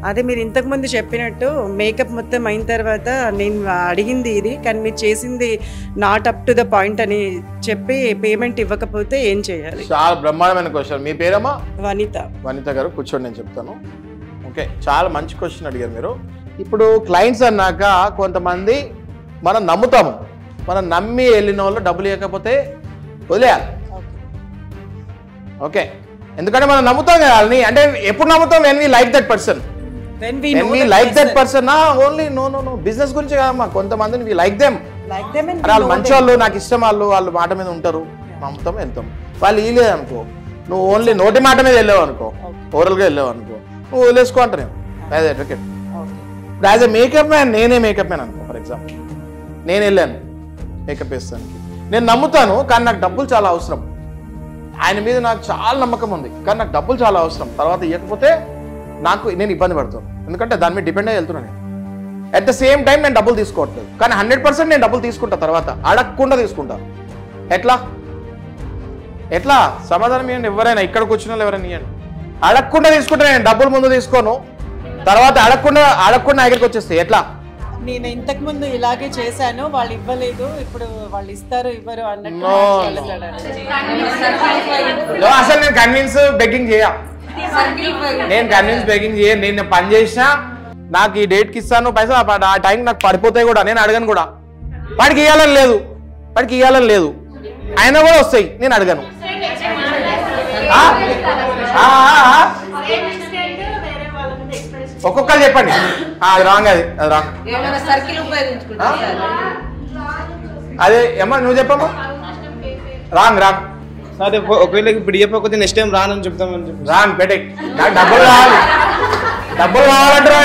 D: అదే మీరు ఇంతకుముందు చెప్పినట్టు మేకప్ మొత్తం అయిన తర్వాత నేను అడిగింది ఇది, కానీ మీరు చేసింది not up to the point అని చెప్పి పేమెంట్ ఇవ్వకపోతే ఏం చేయాలి?
A: చాలా బ్రహ్మాండమైన క్వశ్చన్. మీ పేరమ్మా?
D: వనిత
A: గారు. కూర్చోండి, నేను చెప్తాను. ఓకే, చాలా మంచి క్వశ్చన్ అడిగారు మీరు. ఇప్పుడు క్లయింట్స్ అన్నాక కొంతమంది మనం నమ్ముతాము, మనం నమ్మి వెళ్ళిన వాళ్ళు డబ్బులు ఇవ్వకపోతే వదిలేయాలి. ఓకే, ఎందుకంటే మనం నమ్ముతాం కదా వాళ్ళని. అంటే ఎప్పుడు నమ్ముతాం? When we like that person. Only no business గురించి కాదమ్మా. కొంతమందిని వీ లైక్ దెమ్, వాళ్ళు మంచి వాళ్ళు, నాకు ఇష్టం, వాళ్ళు మాట మీద ఉంటారు, నమ్ముతాం, వెళ్తాం. వాళ్ళు ఇవ్వలేదు అనుకో, నువ్వు ఓన్లీ నోటి మాట మీద వెళ్ళావు అనుకో, ఓవరాల్గా వెళ్ళావు అనుకో, నువ్వు వదిలేసుకో అంట. నేను యాజ్ అడ్వకేట్, ఇప్పుడు యాజ్ ఎ మేకప్ మ్యాన్, నేనే మేకప్ మ్యాన్ అనుకో. ఫర్ ఎగ్జాంపుల్ నేను వెళ్ళాను మేకప్ వేస్తానికి, నేను నమ్ముతాను, కానీ నాకు డబ్బులు చాలా అవసరం. ఆయన మీద నాకు చాలా నమ్మకం ఉంది, కానీ నాకు డబ్బులు చాలా అవసరం. తర్వాత ఇవ్వకపోతే నేను ఇబ్బంది పడుతాను, ఎందుకంటే దాని మీద డిపెండ్ అయ్యి వెళ్తున్నాను నేను. అట్ ద సేమ్ టైం నేను డబ్బులు తీసుకోవట్లేదు, కానీ 100% నేను డబ్బులు తీసుకుంటా, తర్వాత అడగకుండా తీసుకుంటాను. ఎట్లా సమాధానం ఇవ్వండి. ఎవరైనా ఇక్కడ కూర్చున్న వాళ్ళు ఎవరైనా ఇవ్వండి. అడగకుండా తీసుకుంటే నేను డబ్బులు ముందు తీసుకోను, తర్వాత అడగకుండా దగ్గరికి వచ్చేస్తాయి. ఎట్లా?
D: నేను ఇంతకు ముందు ఇలాగే చేశాను, వాళ్ళు ఇవ్వలేదు, ఇప్పుడు వాళ్ళు ఇస్తారు ఇవ్వరు అన్నట్టు.
A: అసలు నేను కన్విన్స్ బెగ్గింగ్ నేను పని చేసినా నాకు ఈ డేట్కి ఇస్తాను పైసా, ఆ టైం నాకు పడిపోతాయి కూడా, నేను అడగను కూడా. వాడికి ఇవ్వాలని లేదు, అయినా కూడా వస్తాయి, నేను అడగను. ఒక్కొక్కరు చెప్పండి, అది రాంగ్, అది రాంగ్. అదే ఏమన్నా నువ్వు చెప్పమ్మా. రాంగ్
E: అదే ఒకవేళ ఇప్పుడు చెప్పకపోతే నెక్స్ట్ టైం రానని చెప్తామని చెప్పి.
A: రాంగ్ పెట్టే, నాకు డబ్బులు కావాలంటారా?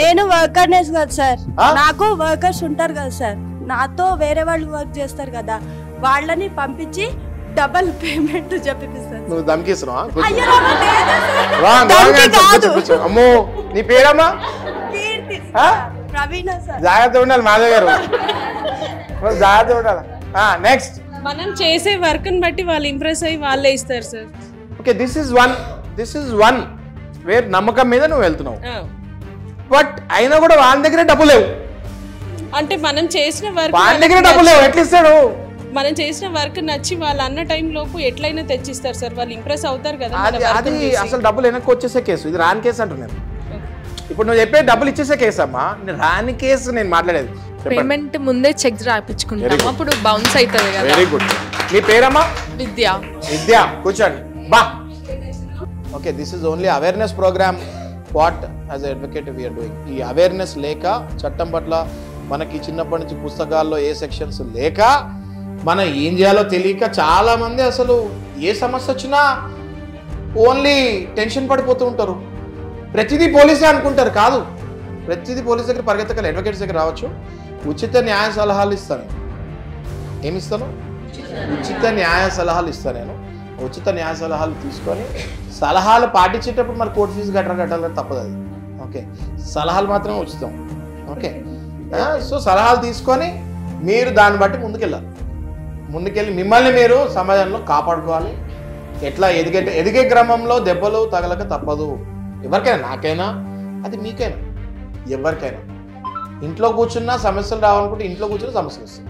F: నేను వర్కర్నెస్ కదా సార్, నాకు వర్కర్స్ ఉంటారు కదా సార్, నాతో వేరే వాళ్ళు వర్క్ చేస్తారు కదా, వాళ్ళని పంపించి డబల్ పేమెంట్ చెప్పిస్తారు.
A: నువ్వు దమ్కిస్తున్నావా? అమ్మో, నీ పేరమ్మా?
F: ప్రవీణ సార్.
A: జాగ్రత్త ఉండాలి మాధవ్ గారు, జాగ్రత్త ఉండాలి. నెక్స్ట్,
B: మనం చేసే వర్క్ ని బట్టి వాళ్ళు ఇంప్రెస్ అయ్యి వాళ్ళే ఇస్తారు sir.
A: Okay, this is one wear నమ్మకం మీద నువ్వు వెళ్తున్నావు, బట్ అయినా కూడా వాళ్ళ దగ్గర డబ్బు లేవు.
B: అంటే మనం చేసిన వర్క్
A: వాళ్ళ దగ్గర డబ్బు లేవు, ఎట్లా ఇస్తాడు?
B: మనం చేసిన వర్క్ నచ్చి వాళ్ళు అన్న టైం లోపు ఎట్లయినా తెచ్చిస్తారు సార్, వాళ్ళు ఇంప్రెస్ అవుతారు కదా.
A: అది అసలు డబ్బులు వెనక్కి వచ్చేసే కేసు, ఇది రాని కేసు అంటున్నాను. ఇప్పుడు నువ్వు చెప్పే డబ్బులు ఇచ్చేసే కేసు అమ్మా, రాని కేసు నేను మాట్లాడేది.
G: పేమెంట్ ముందే చెక్ రాయించుకుంటాం, అప్పుడు బౌన్స్ అవుతుంది కదా.
A: Very good. మీ పేరమ్మా?
G: విద్య.
A: కూర్చోండి బా. Okay, this is only awareness program what as advocate we are doing. ఈ అవేర్నెస్ లేక, చట్టం పట్ల మనకి చిన్నప్పటి నుంచి పుస్తకాల్లో ఏ సెక్షన్స్ లేక, మనం ఏం చేయాలో తెలియక చాలా మంది అసలు ఏ సమస్య వచ్చినా ఓన్లీ టెన్షన్ పడిపోతూ ఉంటారు. ప్రతిదీ పోలీసే అనుకుంటారు, కాదు. ప్రతిదీ పోలీస్ దగ్గర పరిగెత్తగల, అడ్వకేట్స్ దగ్గర రావచ్చు. ఉచిత న్యాయ సలహాలు ఇస్తాను. ఏమిస్తాను? ఉచిత న్యాయ సలహాలు ఇస్తాను నేను. ఉచిత న్యాయ సలహాలు తీసుకొని, సలహాలు పాటించేటప్పుడు మరి కోర్టు ఫీజు కట్టాలని తప్పదు అది. ఓకే, సలహాలు మాత్రమే ఉచితం. ఓకే, సో సలహాలు తీసుకొని మీరు దాన్ని బట్టి ముందుకెళ్ళి మిమ్మల్ని మీరు సమాజంలో కాపాడుకోవాలి. ఎట్లా ఎదిగే క్రమంలో దెబ్బలు తగలక తప్పదు. ఎవరికైనా, నాకైనా, అది మీకైనా, ఎవరికైనా. ఇంట్లో కూర్చున్నా సమస్యలు రావాలనుకుంటే ఇంట్లో కూర్చున్న సమస్యలు వస్తాయి.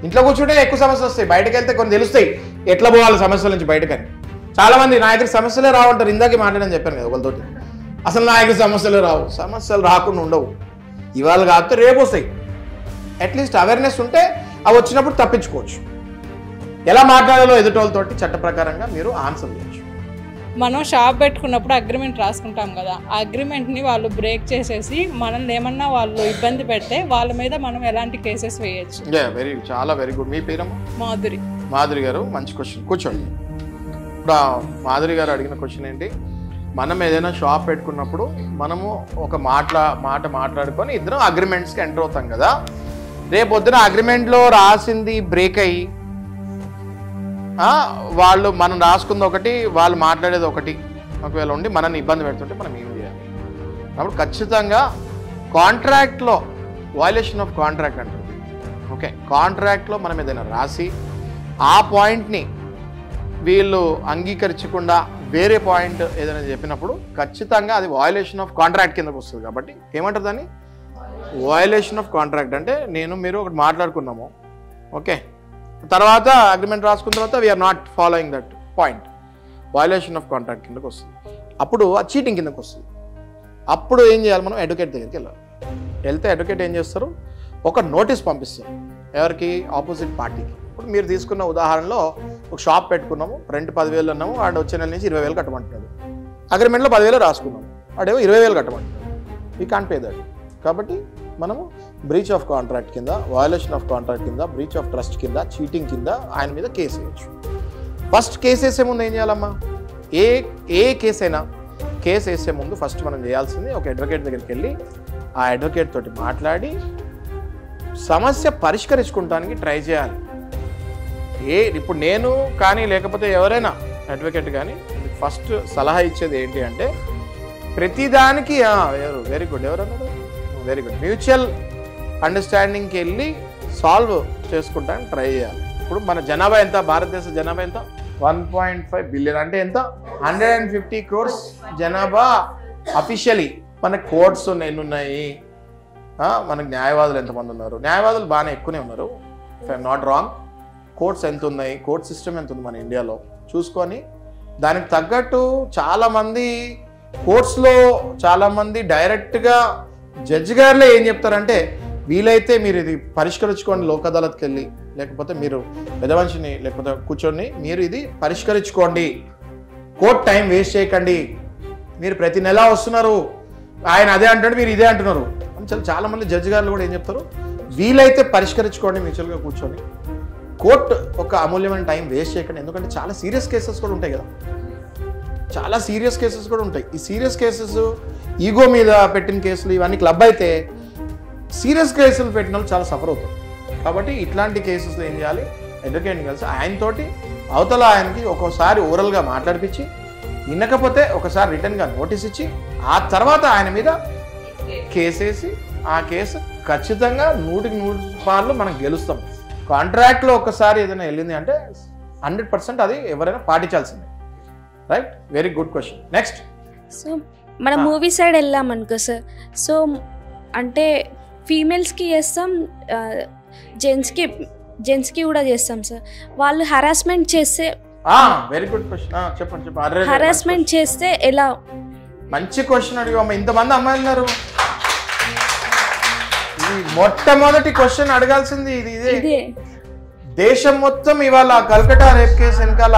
A: ఇంట్లో కూర్చుంటే ఎక్కువ సమస్యలు వస్తాయి, బయటకు వెళ్తే కొన్ని తెలుస్తాయి ఎట్లా పోవాలి సమస్యల నుంచి బయటకని. చాలా మంది నాయకుడి సమస్యలే రావంటారు. ఇందాకే మాట్లాడని చెప్పాను కదా ఒకరితోటి, అసలు నాయకుడి సమస్యలు రావు. సమస్యలు రాకుండా ఉండవు, ఇవాళ కాకపోతే రేపు వస్తాయి. అట్లీస్ట్ అవేర్నెస్ ఉంటే అవి వచ్చినప్పుడు తప్పించుకోవచ్చు. ఎలా మాట్లాడాలో ఎదుటోళ్ళతోటి చట్ట ప్రకారంగా మీరు ఆన్సర్ చేయొచ్చు.
B: మనం షాప్ పెట్టుకున్నప్పుడు అగ్రిమెంట్ రాసుకుంటాం కదా, ఆ అగ్రిమెంట్ని వాళ్ళు బ్రేక్ చేసేసి మనల్ని ఏమన్నా వాళ్ళు ఇబ్బంది పెడితే వాళ్ళ మీద మనం ఎలాంటి కేసెస్ వేయచ్చు?
A: చాలా వెరీ గుడ్. మీ పేరమ్మా?
B: మాధురి.
A: మాధురి గారు, మంచి క్వశ్చన్. కూర్చోండి. ఇప్పుడు మాధురి గారు అడిగిన క్వశ్చన్ ఏంటి, మనం ఏదైనా షాప్ పెట్టుకున్నప్పుడు మనము ఒక మాట మాట్లాడుకొని ఇద్దరం అగ్రిమెంట్స్కి ఎంటర్ అవుతాం కదా. రేపొద్దున అగ్రిమెంట్లో రాసింది బ్రేక్ అయ్యి వాళ్ళు మనం రాసుకుంది ఒకటి, వాళ్ళు మాట్లాడేది ఒకటి ఒకవేళ ఉండి మనల్ని ఇబ్బంది పెడుతుంటే మనం ఏం చేయాలి? కాబట్టి ఖచ్చితంగా కాంట్రాక్ట్లో వయలేషన్ ఆఫ్ కాంట్రాక్ట్ అంటుంది. ఓకే, కాంట్రాక్ట్లో మనం ఏదైనా రాసి ఆ పాయింట్ని వీళ్ళు అంగీకరించకుండా వేరే పాయింట్ ఏదైనా చెప్పినప్పుడు ఖచ్చితంగా అది వయలేషన్ ఆఫ్ కాంట్రాక్ట్ కిందకు వస్తుంది. కాబట్టి ఏమంటారు దాన్ని? Violation of contract. అంటే మీరు ఒకటి మాట్లాడుకున్నాము, ఓకే, తర్వాత అగ్రిమెంట్ రాసుకున్న తర్వాత we are not following that point, violation of contract కిందకు వస్తుంది. అప్పుడు ఆ చీటింగ్ కిందకు వస్తుంది. అప్పుడు ఏం చేయాలి? మనం అడ్వకేట్ దగ్గరికి వెళ్ళాలి. వెళ్తే అడ్వకేట్ ఏం చేస్తారు? ఒక నోటీస్ పంపిస్తారు. ఎవరికి? ఆపోజిట్ పార్టీకి. ఇప్పుడు మీరు తీసుకున్న ఉదాహరణలో ఒక షాప్ పెట్టుకున్నాము, రెంట్ 10,000 అన్నాము, వాడు వచ్చే నెల నుంచి 20,000 కట్టమంటున్నాడు. అగ్రిమెంట్లో 10,000 రాసుకున్నాము, వాడేమో 20,000 కట్టమంటున్నాడు. We can't pay that. కాబట్టి మనము బ్రీచ్ ఆఫ్ కాంట్రాక్ట్ కింద, వయలేషన్ ఆఫ్ కాంట్రాక్ట్ కింద, బ్రీచ్ ఆఫ్ ట్రస్ట్ కింద, చీటింగ్ కింద ఆయన మీద కేసు వేయచ్చు. ఫస్ట్ కేసు వేసే ముందు ఏం చేయాలమ్మా? ఏ కేసు అయినా కేసు వేసే ముందు ఫస్ట్ మనం చేయాల్సింది ఒక అడ్వకేట్ దగ్గరికి వెళ్ళి ఆ అడ్వకేట్ తోటి మాట్లాడి సమస్య పరిష్కరించుకోవడానికి ట్రై చేయాలి. ఇప్పుడు నేను కానీ లేకపోతే ఎవరైనా అడ్వకేట్ కానీ ఫస్ట్ సలహా ఇచ్చేది ఏంటి అంటే, ప్రతిదానికి వెరీ గుడ్, ఎవరన్నారు? Very good. మ్యూచువల్ అండర్స్టాండింగ్కి వెళ్ళి సాల్వ్ చేసుకుంటానికి ట్రై చేయాలి. ఇప్పుడు మన జనాభా ఎంత? భారతదేశ జనాభా ఎంత? 1.5 బిలియన్. అంటే ఎంత? 150 crores జనాభా అఫీషియలీ. మనకు కోర్ట్స్ ఎన్ని ఉన్నాయి, మనకు న్యాయవాదులు ఎంతమంది ఉన్నారు? న్యాయవాదులు బాగానే ఎక్కువనే ఉన్నారు, if I'm not wrong. Courts ఎంత ఉన్నాయి, కోర్ట్ సిస్టమ్ ఎంత ఉంది మన ఇండియాలో చూసుకొని దానికి తగ్గట్టు చాలామంది కోర్ట్స్లో చాలామంది డైరెక్ట్గా జడ్జి గారులే ఏం చెప్తారంటే, వీలైతే మీరు ఇది పరిష్కరించుకోండి లోక్ అదాలత్కి వెళ్ళి, లేకపోతే మీరు పెద్దమనిషిని లేకపోతే కూర్చొని మీరు ఇది పరిష్కరించుకోండి, కోర్ట్ టైం వేస్ట్ చేయకండి, మీరు ప్రతి నెల వస్తున్నారు, ఆయన అదే అంటాడు మీరు ఇదే అంటున్నారు అని చాలామంది జడ్జి గారులు కూడా ఏం చెప్తారు, వీలైతే పరిష్కరించుకోండి మ్యూచువల్గా కూర్చొని, కోర్టు ఒక అమూల్యమైన టైం వేస్ట్ చేయకండి. ఎందుకంటే చాలా సీరియస్ కేసెస్ కూడా ఉంటాయి కదా, చాలా సీరియస్ కేసెస్ కూడా ఉంటాయి. ఈ సీరియస్ కేసెస్ ఈగో మీద పెట్టిన కేసులు ఇవన్నీ క్లబ్ అయితే సీరియస్ కేసులు పెట్టిన వాళ్ళు చాలా సఫర్ అవుతారు. కాబట్టి ఇట్లాంటి కేసెస్లో ఏం చేయాలి? అడ్వకేట్ని కలిసి ఆయనతోటి అవతల ఆయనకి ఒక్కోసారి ఓరల్గా మాట్లాడిపించి, వినకపోతే ఒకసారి రిటర్న్గా నోటీస్ ఇచ్చి ఆ తర్వాత ఆయన మీద కేసేసి ఆ కేసు ఖచ్చితంగా 100% మనం గెలుస్తాం. కాంట్రాక్ట్లో ఒకసారి ఏదైనా వెళ్ళింది అంటే 100% అది ఎవరైనా పాటించాల్సిందే. Right, very good question. Next,
C: so మన మూవీ సైడ్ వెళ్ళామనుకో సార్, సో అంటే ఫీమేల్స్కి చేస్తాం, జెంట్స్కి కూడా చేస్తాం సార్. వాళ్ళు హరాస్మెంట్ చేస్తే,
A: వెరీ గుడ్ క్వశ్చన్, చెప్పండి.
C: హరాస్మెంట్ చేస్తే ఎలా?
A: మంచి క్వశ్చన్ అడిగా. ఇంతమంది అమ్మాయిలు ఉన్నారు, ఇది మొట్టమొదటి క్వశ్చన్ అడగాల్సింది ఇదే. దేశం మొత్తం ఇవాళ కల్కటా రేప్ కేసు వెనకాల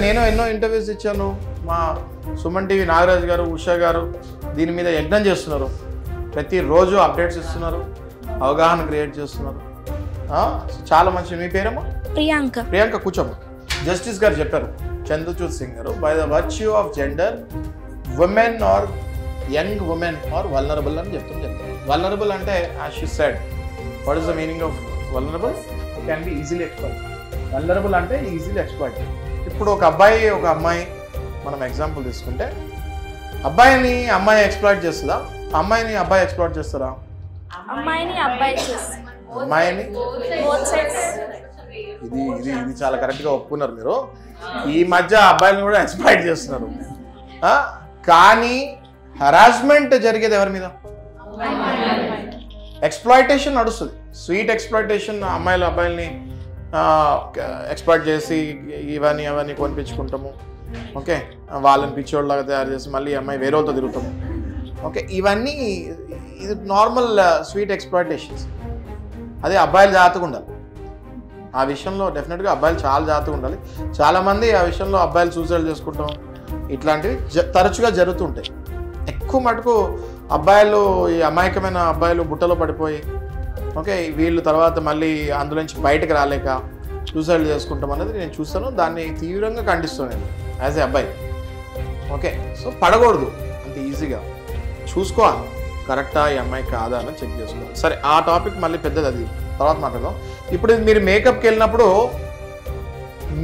A: నేను ఎన్నో ఇంటర్వ్యూస్ ఇచ్చాను. మా సుమన్ టీవీ నాగరాజ్ గారు, ఉషా గారు దీని మీద యజ్ఞం చేస్తున్నారు, ప్రతిరోజు అప్డేట్స్ ఇస్తున్నారు, అవగాహన క్రియేట్ చేస్తున్నారు. చాలా మంచి. మీ పేరేమో? ప్రియాంక. కూర్చోమ్మ. జస్టిస్ గారు చెప్పారు, చంద్రచూడ్ సింగ్ గారు, by the virtue of gender women or young women or vulnerable అని చెప్తారు. వల్నరబుల్ అంటే as she said, what is the meaning of vulnerable? Can be easily exploit. Vulnerable అంటే ఈజీలీ ఎక్స్ప్లాయిట్. ఇప్పుడు ఒక అబ్బాయి ఒక అమ్మాయి, మనం ఎగ్జాంపుల్ తీసుకుంటే, అబ్బాయిని అమ్మాయి ఎక్స్ప్లాయిట్ చేస్తుందా, అమ్మాయిని అబ్బాయి ఎక్స్ప్లాయిట్ చేస్తారా?
C: అమ్మాయిని
A: ఇది చాలా కరెక్ట్గా ఒప్పుకున్నారు మీరు. ఈ మధ్య అబ్బాయిలను కూడా ఎక్స్ప్లాయిట్ చేస్తున్నారు. కానీ హరాస్మెంట్ జరిగేది ఎవరి మీద? ఎక్స్ప్లాయిటేషన్ నడుస్తుంది. స్వీట్ ఎక్స్‌ప్లాయిటేషన్, అమ్మాయిలు అబ్బాయిల్ని ఎక్స్‌ప్లాయిట్ చేసి ఇవన్నీ కొనిపించుకుంటాము. ఓకే, వాళ్ళని పిచ్చోళ్ళలాగా తయారు చేసి మళ్ళీ అమ్మాయి వేరే వాళ్ళతో తిరుగుతాము. ఓకే, ఇవన్నీ ఇది నార్మల్ స్వీట్ ఎక్స్‌ప్లాయిటేషన్స్. అదే అబ్బాయిలు జాగ్రత్తగా ఉండాలి ఆ విషయంలో. డెఫినెట్గా అబ్బాయిలు చాలా జాగ్రత్తగా ఉండాలి. చాలామంది ఆ విషయంలో అబ్బాయిలు సూసైడ్ చేసుకుంటాం, ఇట్లాంటివి తరచుగా జరుగుతుంటాయి. ఎక్కువ మటుకు అబ్బాయిలు, ఈ అమాయకమైన అబ్బాయిలు బుట్టలో పడిపోయి ఓకే వీళ్ళు తర్వాత మళ్ళీ అందులో నుంచి బయటకు రాలేక సూసైడ్ చేసుకుంటాం అనేది నేను చూస్తాను. దాన్ని తీవ్రంగా ఖండిస్తాను నేను యాజ్ ఏ అబ్బాయి. ఓకే, సో పడకూడదు అంత ఈజీగా, చూసుకోవాలి కరెక్టా ఈ అమ్మాయి కాదా అని చెక్ చేసుకోవాలి. సరే, ఆ టాపిక్ మళ్ళీ పెద్దది, అది తర్వాత మాట్లాడదాం. ఇప్పుడు మీరు మేకప్కి వెళ్ళినప్పుడు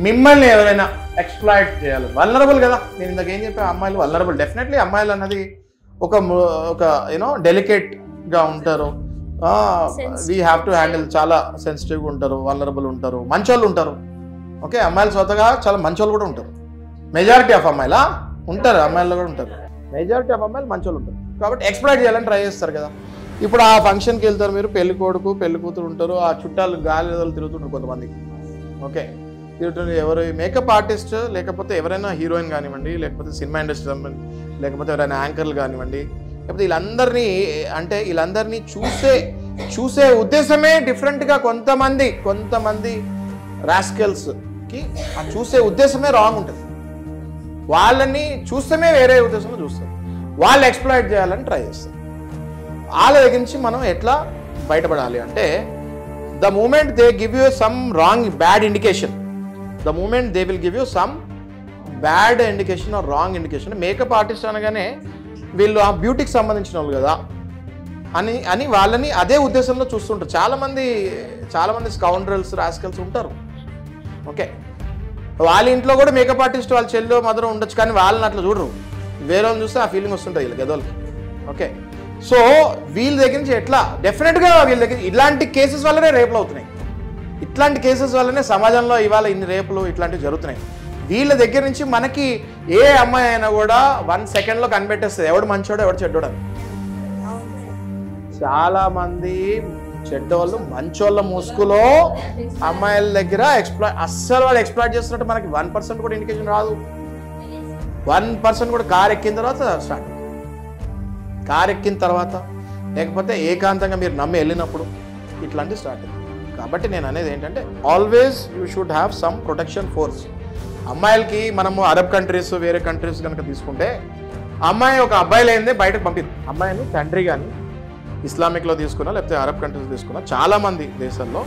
A: మిమ్మల్ని ఎవరైనా ఎక్స్‌ప్లాయిట్ చేయాలి, వల్నరబుల్ కదా. నేను ఇందాక ఏం చెప్పా, అమ్మాయిలు వల్నరబుల్. డెఫినెట్లీ అమ్మాయిలు అన్నది ఒక డెలికేట్గా ఉంటారు. వీ హ్యావ్ టు హ్యాండిల్, చాలా సెన్సిటివ్గా ఉంటారు, వల్నరబుల్ ఉంటారు, మంచోళ్ళు ఉంటారు. ఓకే, అమ్మాయిలు స్వతగా చాలా మంచోళ్ళు కూడా ఉంటారు. మెజారిటీ ఆఫ్ అమ్మాయిలా ఉంటారు, అమ్మాయిలు కూడా ఉంటారు. మెజారిటీ ఆఫ్ అమ్మాయిలు మంచోళ్ళు ఉంటారు కాబట్టి ఎక్స్‌ప్లాయిట్ చేయాలని ట్రై చేస్తారు కదా. ఇప్పుడు ఆ ఫంక్షన్కి వెళ్తారు మీరు, పెళ్లి కొడుకు పెళ్లి కూతురు ఉంటారు, ఆ చుట్టాలు గాలి తిరుగుతుంటారు కొంతమందికి. ఓకే, తిరుగుతుంది ఎవరు మేకప్ ఆర్టిస్ట్, లేకపోతే ఎవరైనా హీరోయిన్ కానివ్వండి, లేకపోతే సినిమా ఇండస్ట్రీ, లేకపోతే ఎవరైనా యాంకర్లు కానివ్వండి, లేకపోతే వీళ్ళందరినీ చూసే ఉద్దేశమే డిఫరెంట్గా. కొంతమంది రాస్కెల్స్కి ఆ చూసే ఉద్దేశమే రాంగ్ ఉంటుంది. వాళ్ళని చూస్తేనే వేరే ఉద్దేశంలో చూస్తారు, వాళ్ళు ఎక్స్‌ప్లాయిట్ చేయాలని ట్రై చేస్తారు. వాళ్ళ దగ్గర నుంచి మనం ఎట్లా బయటపడాలి అంటే, the moment they give you some bad indication, the moment they will give you some bad indication or wrong indication. Makeup artist అనగానే వీళ్ళు ఆ బ్యూటీకి సంబంధించిన వాళ్ళు కదా అని వాళ్ళని అదే ఉద్దేశంలో చూస్తుంటారు. చాలామంది స్కౌండ్రల్స్, రాస్కల్స్ ఉంటారు. ఓకే, వాళ్ళ ఇంట్లో కూడా మేకప్ ఆర్టిస్ట్ వాళ్ళ చెల్లి మదర్ ఉండొచ్చు, కానీ వాళ్ళని అట్లా చూడరు. వేరే వాళ్ళని చూస్తే ఆ ఫీలింగ్ వస్తుంటుంది వీళ్ళకి గదోళ్ళకి. ఓకే, సో వీళ్ళ దగ్గర నుంచి ఎట్లా డెఫినెట్గా వీళ్ళ దగ్గర ఇలాంటి కేసెస్ వల్లనే రేపులు అవుతున్నాయి. ఇట్లాంటి కేసెస్ వల్లనే సమాజంలో ఇవాళ ఇన్ని రేపులు ఇట్లాంటివి జరుగుతున్నాయి. వీళ్ళ దగ్గర నుంచి మనకి ఏ అమ్మాయి అయినా కూడా 1 సెకండ్లో కనిపెట్టేస్తుంది ఎవడు మంచోడు ఎవడు చెడ్డోడు అని. చాలా మంది చెడ్డోళ్ళు మంచోళ్ళ ముసుగులో అమ్మాయిల దగ్గర అస్సలు వాళ్ళు ఎక్స్‌ప్లాయిట్ చేస్తున్నట్టు మనకి 1% కూడా ఇండికేషన్ రాదు. 1% కూడా కార్ ఎక్కిన తర్వాత స్టార్ట్, కార్ ఎక్కిన తర్వాత లేకపోతే ఏకాంతంగా మీరు నమ్మి వెళ్ళినప్పుడు ఇట్లాంటివి స్టార్ట్ అయింది. కాబట్టి నేను అనేది ఏంటంటే, always you should have some protection force. అమ్మాయిలకి మనము అరబ్ కంట్రీస్, వేరే కంట్రీస్ కనుక తీసుకుంటే, అమ్మాయి ఒక అబ్బాయి లేనిదే బయటకు పంపిద్ది. అమ్మాయిని తండ్రి కానీ ఇస్లామిక్లో తీసుకున్నా, లేకపోతే అరబ్ కంట్రీస్ తీసుకున్నా, చాలామంది దేశాల్లో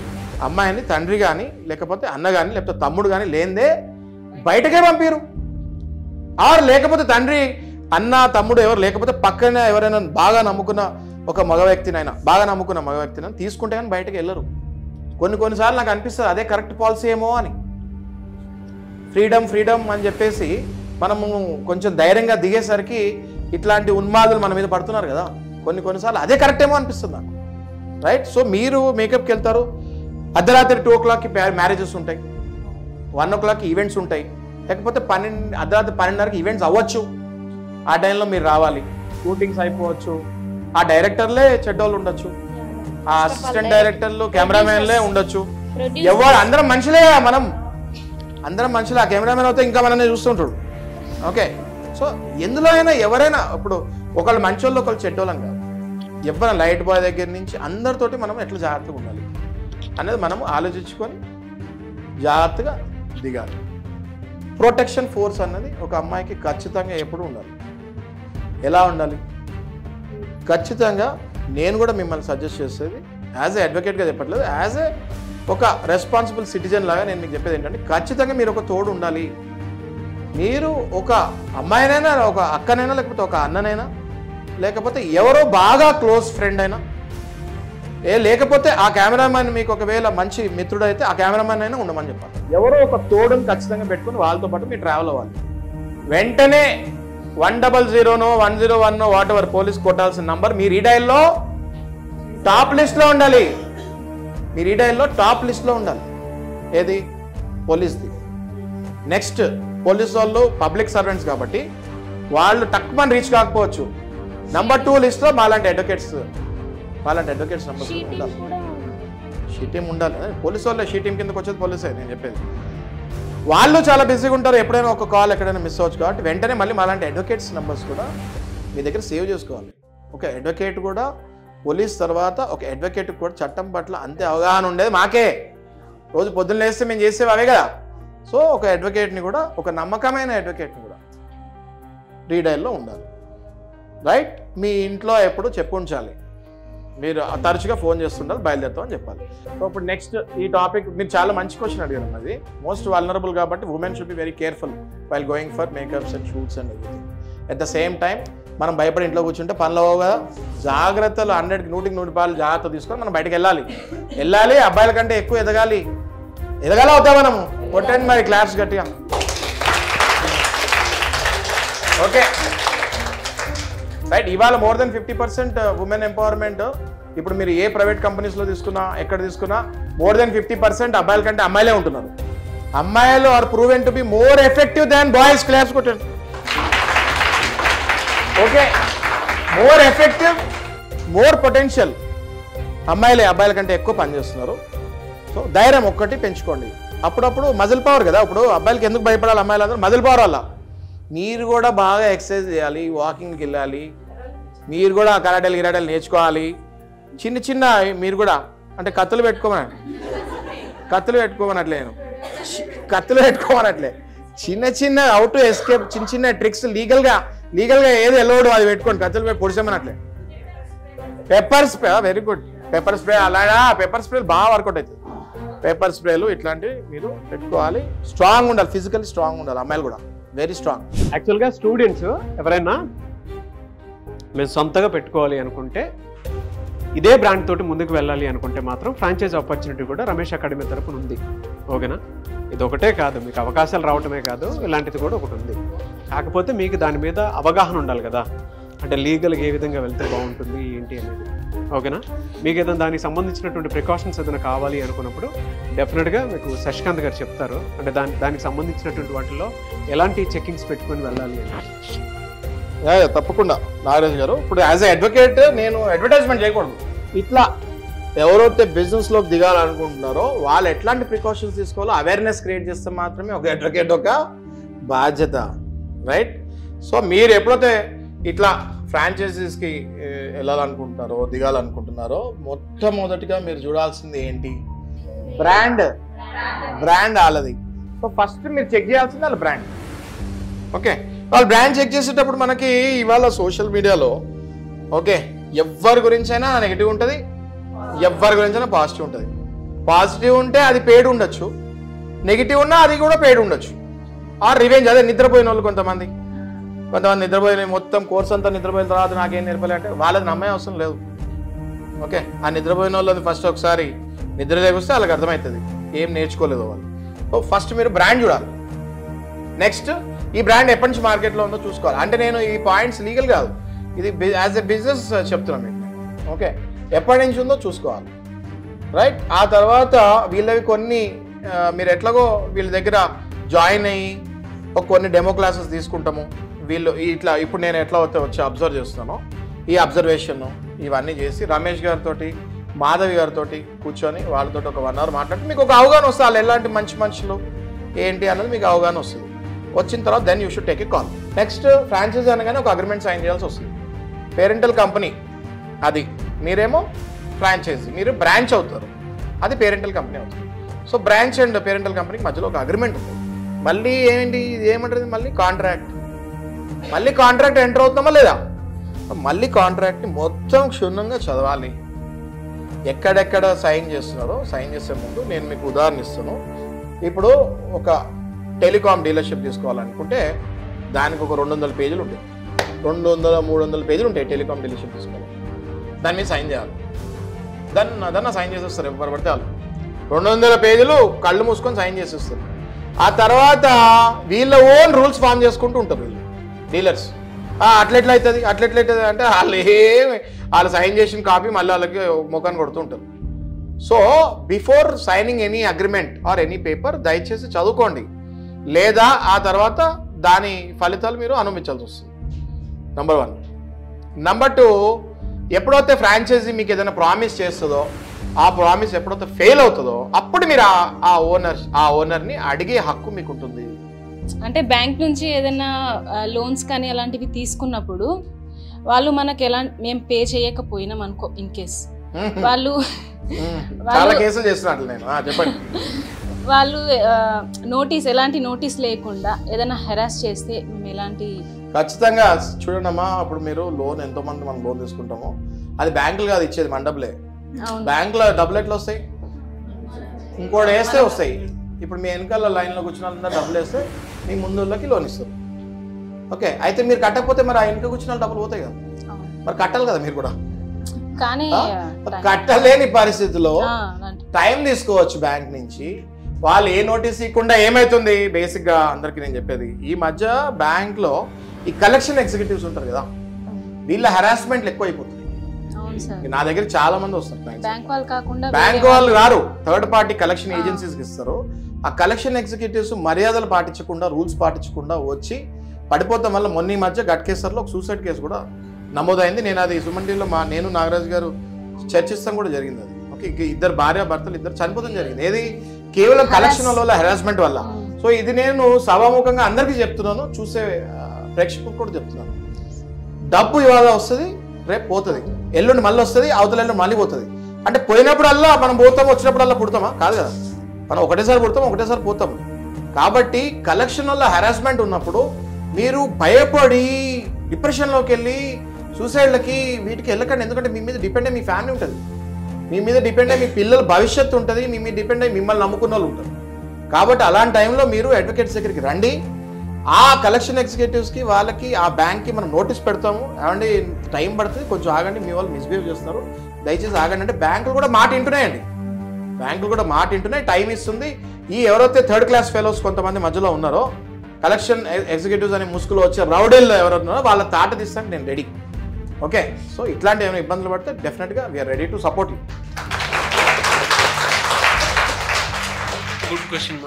A: అమ్మాయిని తండ్రి కానీ, లేకపోతే అన్న కానీ, లేకపోతే తమ్ముడు కానీ లేనిదే బయటకే పంపిరు. ఆర్ లేకపోతే తండ్రి, అన్న, తమ్ముడు ఎవరు లేకపోతే పక్కన ఎవరైనా బాగా నమ్ముకున్న మగ వ్యక్తినైనా తీసుకుంటే కానీ బయటకు వెళ్ళరు. కొన్నిసార్లు నాకు అనిపిస్తుంది అదే కరెక్ట్ పాలసీ ఏమో అని. ఫ్రీడమ్ అని చెప్పేసి మనము కొంచెం ధైర్యంగా దిగేసరికి ఇట్లాంటి ఉన్మాదులు మన మీద పడుతున్నారు కదా. కొన్నిసార్లు అదే కరెక్ట్ ఏమో అనిపిస్తుంది నాకు. రైట్, సో మీరు మేకప్కి వెళ్తారు, అర్ధరాత్రి 2 o'clockకి మ్యారేజెస్ ఉంటాయి, 1 o'clockకి ఈవెంట్స్ ఉంటాయి, లేకపోతే అర్ధరాత్రి 12:30కి ఈవెంట్స్ అవ్వచ్చు. ఆ టైంలో మీరు రావాలి, షూటింగ్స్ అయిపోవచ్చు. ఆ డైరెక్టర్లే చెడ్డోళ్ళు ఉండొచ్చు, ఆ అసిస్టెంట్ డైరెక్టర్లు, కెమెరామెన్లే ఉండొచ్చు. ఎవరు అందరం మనుషులే, అందరం మనుషులు. ఆ కెమెరామెన్ అయితే ఇంకా మనల్ని చూస్తుంటాడు. ఓకే, సో ఎందులో అయినా ఎవరైనా, ఇప్పుడు ఒకళ్ళు మంచోళ్ళు ఒకళ్ళు చెడ్డోళ్ళని కాదు, ఎవరైనా లైట్ బాయ్ దగ్గర నుంచి అందరితోటి మనం ఎట్లా జాగ్రత్తగా ఉండాలి అనేది మనం ఆలోచించుకొని జాగ్రత్తగా దిగాలి. ప్రొటెక్షన్ ఫోర్స్ అన్నది ఒక అమ్మాయికి ఖచ్చితంగా ఎప్పుడు ఉండాలి. ఎలా ఉండాలి? ఖచ్చితంగా నేను కూడా మిమ్మల్ని సజెస్ట్ చేసేది యాజ్ ఏ అడ్వకేట్గా చెప్పట్లేదు, యాజ్ ఏ ఒక రెస్పాన్సిబుల్ సిటిజన్ లాగా నేను మీకు చెప్పేది ఏంటంటే, ఖచ్చితంగా మీరు ఒక తోడు ఉండాలి. మీరు ఒక అమ్మాయినైనా, ఒక అక్కనైనా, లేకపోతే ఒక అన్ననైనా, లేకపోతే ఎవరో బాగా క్లోజ్ ఫ్రెండ్ అయినా, లేకపోతే ఆ కెమెరామ్యాన్ మీకు ఒకవేళ మంచి మిత్రుడైతే ఆ కెమెరామ్యాన్ అయినా ఉండమని చెప్పాలి. ఎవరో ఒక తోడుని ఖచ్చితంగా పెట్టుకుని వాళ్ళతో పాటు మీరు ట్రావెల్ అవ్వాలి. వెంటనే 100 101 వాట్ ఎవర్ పోలీస్ కొట్టాల్సిన నంబర్ మీ రీడైల్లో టాప్ లిస్ట్లో ఉండాలి. మీ రీడైల్లో టాప్ లిస్ట్లో ఉండాలి. ఏది? పోలీస్ది. నెక్స్ట్, పోలీస్ వాళ్ళు పబ్లిక్ సర్వెంట్స్ కాబట్టి వాళ్ళు తక్కువ రీచ్ కాకపోవచ్చు. నెంబర్ 2 లిస్ట్లో మాలాంటి అడ్వకేట్స్ నెంబర్స్ షీ టీమ్ ఉండాలి. పోలీసు వాళ్ళే షీ టీమ్ కిందకి వచ్చేది పోలీసే నేను చెప్పేది. వాళ్ళు చాలా బిజీగా ఉంటారు, ఎప్పుడైనా ఒక కాల్ ఎక్కడైనా మిస్ అవ్వచ్చు కాబట్టి వెంటనే మళ్ళీ అలాంటి అడ్వకేట్స్ నెంబర్స్ కూడా మీ దగ్గర సేవ్ చేసుకోవాలి. ఒక అడ్వకేట్ కూడా పోలీస్ తర్వాత ఒక అడ్వకేట్ కూడా చట్టం పట్ల అంతే అవగాహన ఉండేది మాకే. రోజు పొద్దున్న లేస్తే మేము చేసేవి అవే కదా. సో ఒక అడ్వకేట్ని కూడా, ఒక నమ్మకమైన అడ్వకేట్ని కూడా రీడైల్లో ఉండాలి. రైట్? మీ ఇంట్లో ఎప్పుడు చెప్పుంచాలి, మీరు తరచుగా ఫోన్ చేస్తుండాలి, బయలుదేరుతామని చెప్పాలి. సో ఇప్పుడు నెక్స్ట్ ఈ టాపిక్ మీరు చాలా మంచి క్వశ్చన్ అడిగారు. అది మోస్ట్ వల్నరబుల్ కాబట్టి women should be very careful while going for makeups and shoots and everything. At the same time మనం భయపడి ఇంట్లో కూర్చుంటే పనులు అవ్వవు కదా. జాగ్రత్తలు 100కి 100% జాగ్రత్త తీసుకొని మనం బయటకు వెళ్ళాలి. అబ్బాయిల కంటే ఎక్కువ ఎదగాలి అవుతాం మనము. కొట్టండి మరి క్లాప్స్ గట్టిగా. Okay right. ఇవాళ మోర్ దెన్ 50% ఉమెన్ ఎంపవర్మెంట్. ఇప్పుడు మీరు ఏ ప్రైవేట్ కంపెనీస్లో తీసుకున్నా, ఎక్కడ తీసుకున్నా మోర్ దెన్ 50% అబ్బాయిల కంటే అమ్మాయిలే ఉంటున్నారు. అమ్మాయిలు are proven to be more effective than boys. Claps కొట్టండి. Okay, more effective, more potential అమ్మాయిలే అబ్బాయిల కంటే ఎక్కువ పనిచేస్తున్నారు. సో ధైర్యం ఒక్కటి పెంచుకోండి. అప్పుడప్పుడు మజిల్ పవర్ కదా. ఇప్పుడు అబ్బాయిలకి ఎందుకు భయపడాలి అమ్మాయిలందరూ? మజిల్ పవర్ వల్ల. మీరు కూడా బాగా ఎక్సర్సైజ్ చేయాలి, వాకింగ్కి వెళ్ళాలి, మీరు కూడా కరాటేలు నేర్చుకోవాలి. చిన్న మీరు కూడా అంటే కత్తులు పెట్టుకోమనట్లే చిన్న హౌ టు ఎస్కేప్, చిన్న ట్రిక్స్ లీగల్గా ఏది ఎల్లవడు అది పెట్టుకోండి. కత్తులు పెట్టి పొడిచామనట్లే. Pepper spray, very good. Pepper spray అలాగా, పెప్పర్ స్ప్రేలు బాగా వర్కౌట్ అవుతుంది. పెప్పర్ స్ప్రేలు ఇట్లాంటివి మీరు పెట్టుకోవాలి. స్ట్రాంగ్ ఉండాలి, ఫిజికల్లీ స్ట్రాంగ్ ఉండాలి అమ్మాయిలు కూడా, వెరీ స్ట్రాంగ్.
H: యాక్చువల్గా స్టూడెంట్స్ ఎవరైనా మేము సొంతగా పెట్టుకోవాలి అనుకుంటే, ఇదే బ్రాండ్ తోటి ముందుకు వెళ్ళాలి అనుకుంటే మాత్రం ఫ్రాంచైజ్ ఆపర్చునిటీ కూడా రమేష్ అకాడమీ తరపున ఉంది. ఓకేనా? ఇది ఒకటే కాదు, మీకు అవకాశాలు రావటమే కాదు, ఇలాంటిది కూడా ఒకటి ఉంది. కాకపోతే మీకు దాని మీద అవగాహన ఉండాలి కదా. అంటే లీగల్గా ఏ విధంగా వెళ్తే బాగుంటుంది ఏంటి అనేది. ఓకేనా? మీకు ఏదైనా దానికి సంబంధించినటువంటి ప్రికాషన్స్ ఏదైనా కావాలి అనుకున్నప్పుడు డెఫినెట్గా మీకు శశికాంత్ గారు చెప్తారు. అంటే దానికి సంబంధించినటువంటి వాటిల్లో ఎలాంటి చెకింగ్స్ పెట్టుకొని వెళ్ళాలి అని.
A: తప్పకుండా నాగరాజు గారు. ఇప్పుడు యాజ్ ఎ అడ్వకేట్ నేను అడ్వర్టైజ్మెంట్ చేయకూడదు. ఇట్లా ఎవరైతే బిజినెస్లోకి దిగాలనుకుంటున్నారో వాళ్ళు ఎట్లాంటి ప్రికాషన్స్ తీసుకోవాలో అవేర్నెస్ క్రియేట్ చేస్తే మాత్రమే ఒక అడ్వకేట్ ఒక బాధ్యత. రైట్? సో మీరు ఎప్పుడైతే ఇట్లా ఫ్రాంచైజీస్కి వెళ్ళాలనుకుంటున్నారో, దిగాలనుకుంటున్నారో, మొట్టమొదటిగా మీరు చూడాల్సింది ఏంటి? బ్రాండ్ వాళ్ళది. సో ఫస్ట్ మీరు చెక్ చేయాల్సింది వాళ్ళ బ్రాండ్. ఓకే, వాళ్ళు బ్రాండ్ చెక్ చేసేటప్పుడు మనకి ఇవాళ సోషల్ మీడియాలో ఓకే ఎవరి గురించైనా నెగిటివ్ ఉంటుంది, ఎవరి గురించైనా పాజిటివ్ ఉంటుంది. పాజిటివ్ ఉంటే అది పెయిడ్ ఉండొచ్చు, నెగిటివ్ ఉన్నా అది కూడా పెయిడ్ ఉండొచ్చు. ఆర్ రివెంజ్, అదే నిద్రపోయిన వాళ్ళు కొంతమంది నిద్రపోయిన మొత్తం కోర్స్ అంతా నిద్రపోయిన తర్వాత నాకేం నేర్పలే అంటే వాళ్ళది నమ్మే అవసరం లేదు. ఓకే, ఆ నిద్రపోయిన వాళ్ళది ఫస్ట్ ఒకసారి నిద్ర లేకొస్తే వాళ్ళకి అర్థమవుతుంది ఏం నేర్చుకోలేదు వాళ్ళు. సో ఫస్ట్ మీరు బ్రాండ్ చూడాలి. నెక్స్ట్ ఈ బ్రాండ్ ఎప్పటి నుంచి మార్కెట్లో ఉందో చూసుకోవాలి. అంటే నేను ఈ పాయింట్స్ లీగల్ కాదు, ఇది యాజ్ ఎ బిజినెస్ చెప్తున్నాను మీకు. ఓకే, ఎప్పటి నుంచి ఉందో చూసుకోవాలి. రైట్? ఆ తర్వాత వీళ్ళవి కొన్ని మీరు ఎట్లాగో వీళ్ళ దగ్గర జాయిన్ అయ్యి కొన్ని డెమో క్లాసెస్ తీసుకుంటాము. వీళ్ళు ఇట్లా ఇప్పుడు నేను ఎట్లా వచ్చి అబ్జర్వ్ చేస్తున్నానో ఈ అబ్జర్వేషన్ ఇవన్నీ చేసి రమేష్ గారితో, మాధవి గారితో కూర్చొని వాళ్ళతో ఒక 1 hour మాట్లాడి మీకు ఒక అవగాహన వస్తుంది. వాళ్ళు ఎలాంటి మంచి మనుషులు ఏంటి అన్నది మీకు అవగాహన వస్తుంది. వచ్చిన తర్వాత then you should take a call. Next franchisee అనగానే ఒక అగ్రిమెంట్ సైన్ చేయాల్సి వస్తుంది. పేరెంటల్ కంపెనీ అది, మీరేమో ఫ్రాంచైజీ, మీరు బ్రాంచ్ అవుతారు, అది పేరెంటల్ కంపెనీ అవుతుంది. సో బ్రాంచ్ అండ్ పేరెంటల్ కంపెనీకి మధ్యలో ఒక అగ్రిమెంట్ ఉంటుంది. మళ్ళీ ఏంటి ఇది ఏమంటుంది? మళ్ళీ కాంట్రాక్ట్ ఎంటర్ అవుతామా లేదా? మళ్ళీ కాంట్రాక్ట్ని మొత్తం క్షుణ్ణంగా చదవాలి. ఎక్కడెక్కడ సైన్ చేస్తున్నారో సైన్ చేసే ముందు నేను మీకు ఉదాహరణ ఇస్తాను. ఇప్పుడు ఒక టెలికాం డీలర్షిప్ తీసుకోవాలనుకుంటే దానికి ఒక 200 పేజీలు ఉంటాయి, 200-300 పేజీలు ఉంటాయి. టెలికాం డీలర్షిప్ తీసుకోవాలి, దాని మీద సైన్ చేయాలి. దాన్ని సైన్ చేసేస్తారు ఎవరు పడితే వాళ్ళు. 200 పేజీలు కళ్ళు మూసుకొని సైన్ చేసేస్తారు. ఆ తర్వాత వీళ్ళ ఓన్ రూల్స్ ఫామ్ చేసుకుంటూ ఉంటారు వీళ్ళు డీలర్స్. అట్లెట్లయితుంది అంటే వాళ్ళు సైన్ చేసిన కాపీ మళ్ళీ వాళ్ళకి ముఖాన్ని కొడుతూ ఉంటారు. So before signing any agreement or any paper దయచేసి చదువుకోండి, లేదా ఆ తర్వాత దాని ఫలితాలు మీరు అనుభవించాల్సి వస్తుంది. నంబర్ 1. నంబర్ 2, ఎప్పుడైతే ఫ్రాంచైజీ మీకు ఏదైనా ప్రామిస్ చేస్తుందో ఆ ప్రామిస్ ఎప్పుడైతే ఫెయిల్ అవుతుందో అప్పుడు మీరు ఆ ఓనర్ని అడిగే హక్కు మీకు ఉంటుంది.
I: అంటే బ్యాంక్ నుంచి ఏదైనా లోన్స్ కానీ అలాంటివి తీసుకున్నప్పుడు వాళ్ళు మనకి మేము పే చేయకపోయినాం అనుకో ఇన్ కేస్ వాళ్ళు
A: చాలా కేసులు చేస్తున్నట్లు నేను చెప్పండి.
I: వాళ్ళు ఎలాంటి నోటీస్ లేకుండా ఏదైనా హెరాస్ చేస్తే మేము ఎలాంటి
A: ఖచ్చితంగా చూడండమ్మా, అప్పుడు మీరు లోన్ ఎంతో మంది మనం లోన్ తీసుకుంటామో అది బ్యాంకులు కాదు ఇచ్చేది, మన డబ్బులే. బ్యాంకులో డబ్బులు ఎట్లా వస్తాయి? ఇంకోటి వేస్తే వస్తాయి. ఇప్పుడు మీ వెనకాల లైన్లో కూర్చున్న వాళ్ళందరూ డబ్బులు వేస్తే మీ ముందుకి లోన్ ఇస్తారు. ఓకే, అయితే మీరు కట్టకపోతే మరి ఆ వెనక కూర్చున్న డబ్బులు పోతాయి కదా, మరి కట్టాలి కదా మీరు కూడా.
I: కానీ
A: కట్టలేని పరిస్థితిలో టైం తీసుకోవచ్చు బ్యాంక్ నుంచి. వాళ్ళు ఏ నోటీస్ ఇవ్వకుండా ఏమైతుంది బేసిక్ గా అందరికి నేను చెప్పేది, ఈ మధ్య బ్యాంక్ లో ఈ కలెక్షన్ ఎగ్జిక్యూటివ్స్ ఉంటారు కదా, వీళ్ళ హెరాస్మెంట్లు ఎక్కువ అయిపోతుంది. నా దగ్గర చాలా మంది వస్తారు, బ్యాంక్ వాళ్ళు రారు, థర్డ్ పార్టీ కలెక్షన్ ఏజెన్సీస్కి ఇస్తారు. ఆ కలెక్షన్ ఎగ్జిక్యూటివ్స్ మర్యాదలు పాటించకుండా, రూల్స్ పాటించకుండా వచ్చి పడిపోతాం వల్ల మొన్న ఈ మధ్య గట్కేసర్లో ఒక సూసైడ్ కేసు కూడా నమోదైంది. నేను అది సుమన్ టీవీలో నేను నాగరాజు గారు చర్చిస్తాం కూడా జరిగింది అది. ఓకే, ఇద్దరు భార్యాభర్తలు ఇద్దరు చనిపోతాం జరిగింది. ఏది కేవలం కలెక్షన్ వల్ల, హెరాస్మెంట్ వల్ల. సో ఇది నేను సభాముఖంగా అందరికీ చెప్తున్నాను, చూసే ప్రేక్షకులకు కూడా చెప్తున్నాను. డబ్బు ఇవాళ వస్తుంది, రేపు పోతుంది, ఎల్లుండి మళ్ళీ వస్తుంది, అవతల ఎల్లుండి మళ్ళీ పోతుంది. అంటే పోయినప్పుడల్లా మనం పోతాం, వచ్చినప్పుడల్లా పుడతామా? కాదు కదా, మనం ఒకటేసారి పుడతాం, ఒకటేసారి పోతాం. కాబట్టి కలెక్షన్ వల్ల హెరాస్మెంట్ ఉన్నప్పుడు మీరు భయపడి డిప్రెషన్లోకి వెళ్ళి సూసైడ్లకి వీటికి వెళ్ళకండి. ఎందుకంటే మీ మీద డిపెండ్ అయ్యి మీ ఫ్యామిలీ ఉంటుంది, మీ మీద డిపెండ్ అయ్యి మీ పిల్లల భవిష్యత్తు ఉంటుంది, మీ మీద డిపెండ్ అయ్యి మిమ్మల్ని నమ్ముకున్న వాళ్ళు ఉంటారు. కాబట్టి అలాంటి టైంలో మీరు అడ్వకేట్స్ దగ్గరికి రండి. ఆ కలెక్షన్ ఎగ్జిక్యూటివ్స్కి వాళ్ళకి ఆ బ్యాంక్కి మనం నోటీస్ పెడతాము, ఏమండి టైం పడుతుంది, కొంచెం ఆగండి, మీ వాళ్ళు మిస్బిహేవ్ చేస్తున్నారు, దయచేసి ఆగండి అంటే బ్యాంకులు కూడా మాట వింటున్నాయండి. బ్యాంకులు కూడా మాట వింటున్నాయి, టైం ఇస్తుంది. ఈ ఎవరైతే థర్డ్ క్లాస్ ఫెలోస్ కొంతమంది మధ్యలో ఉన్నారో, కలెక్షన్ ఎగ్జిక్యూటివ్స్ అనే ముసుగులో వచ్చే రౌడీలు ఎవరు ఉన్నారో వాళ్ళ తాట తీస్తానికి నేను రెడీ. ఓకే, సో ఇట్లాంటి ఏమైనా ఇబ్బందులు పడితే డెఫినెట్గా we are ready to support you.
H: Good question.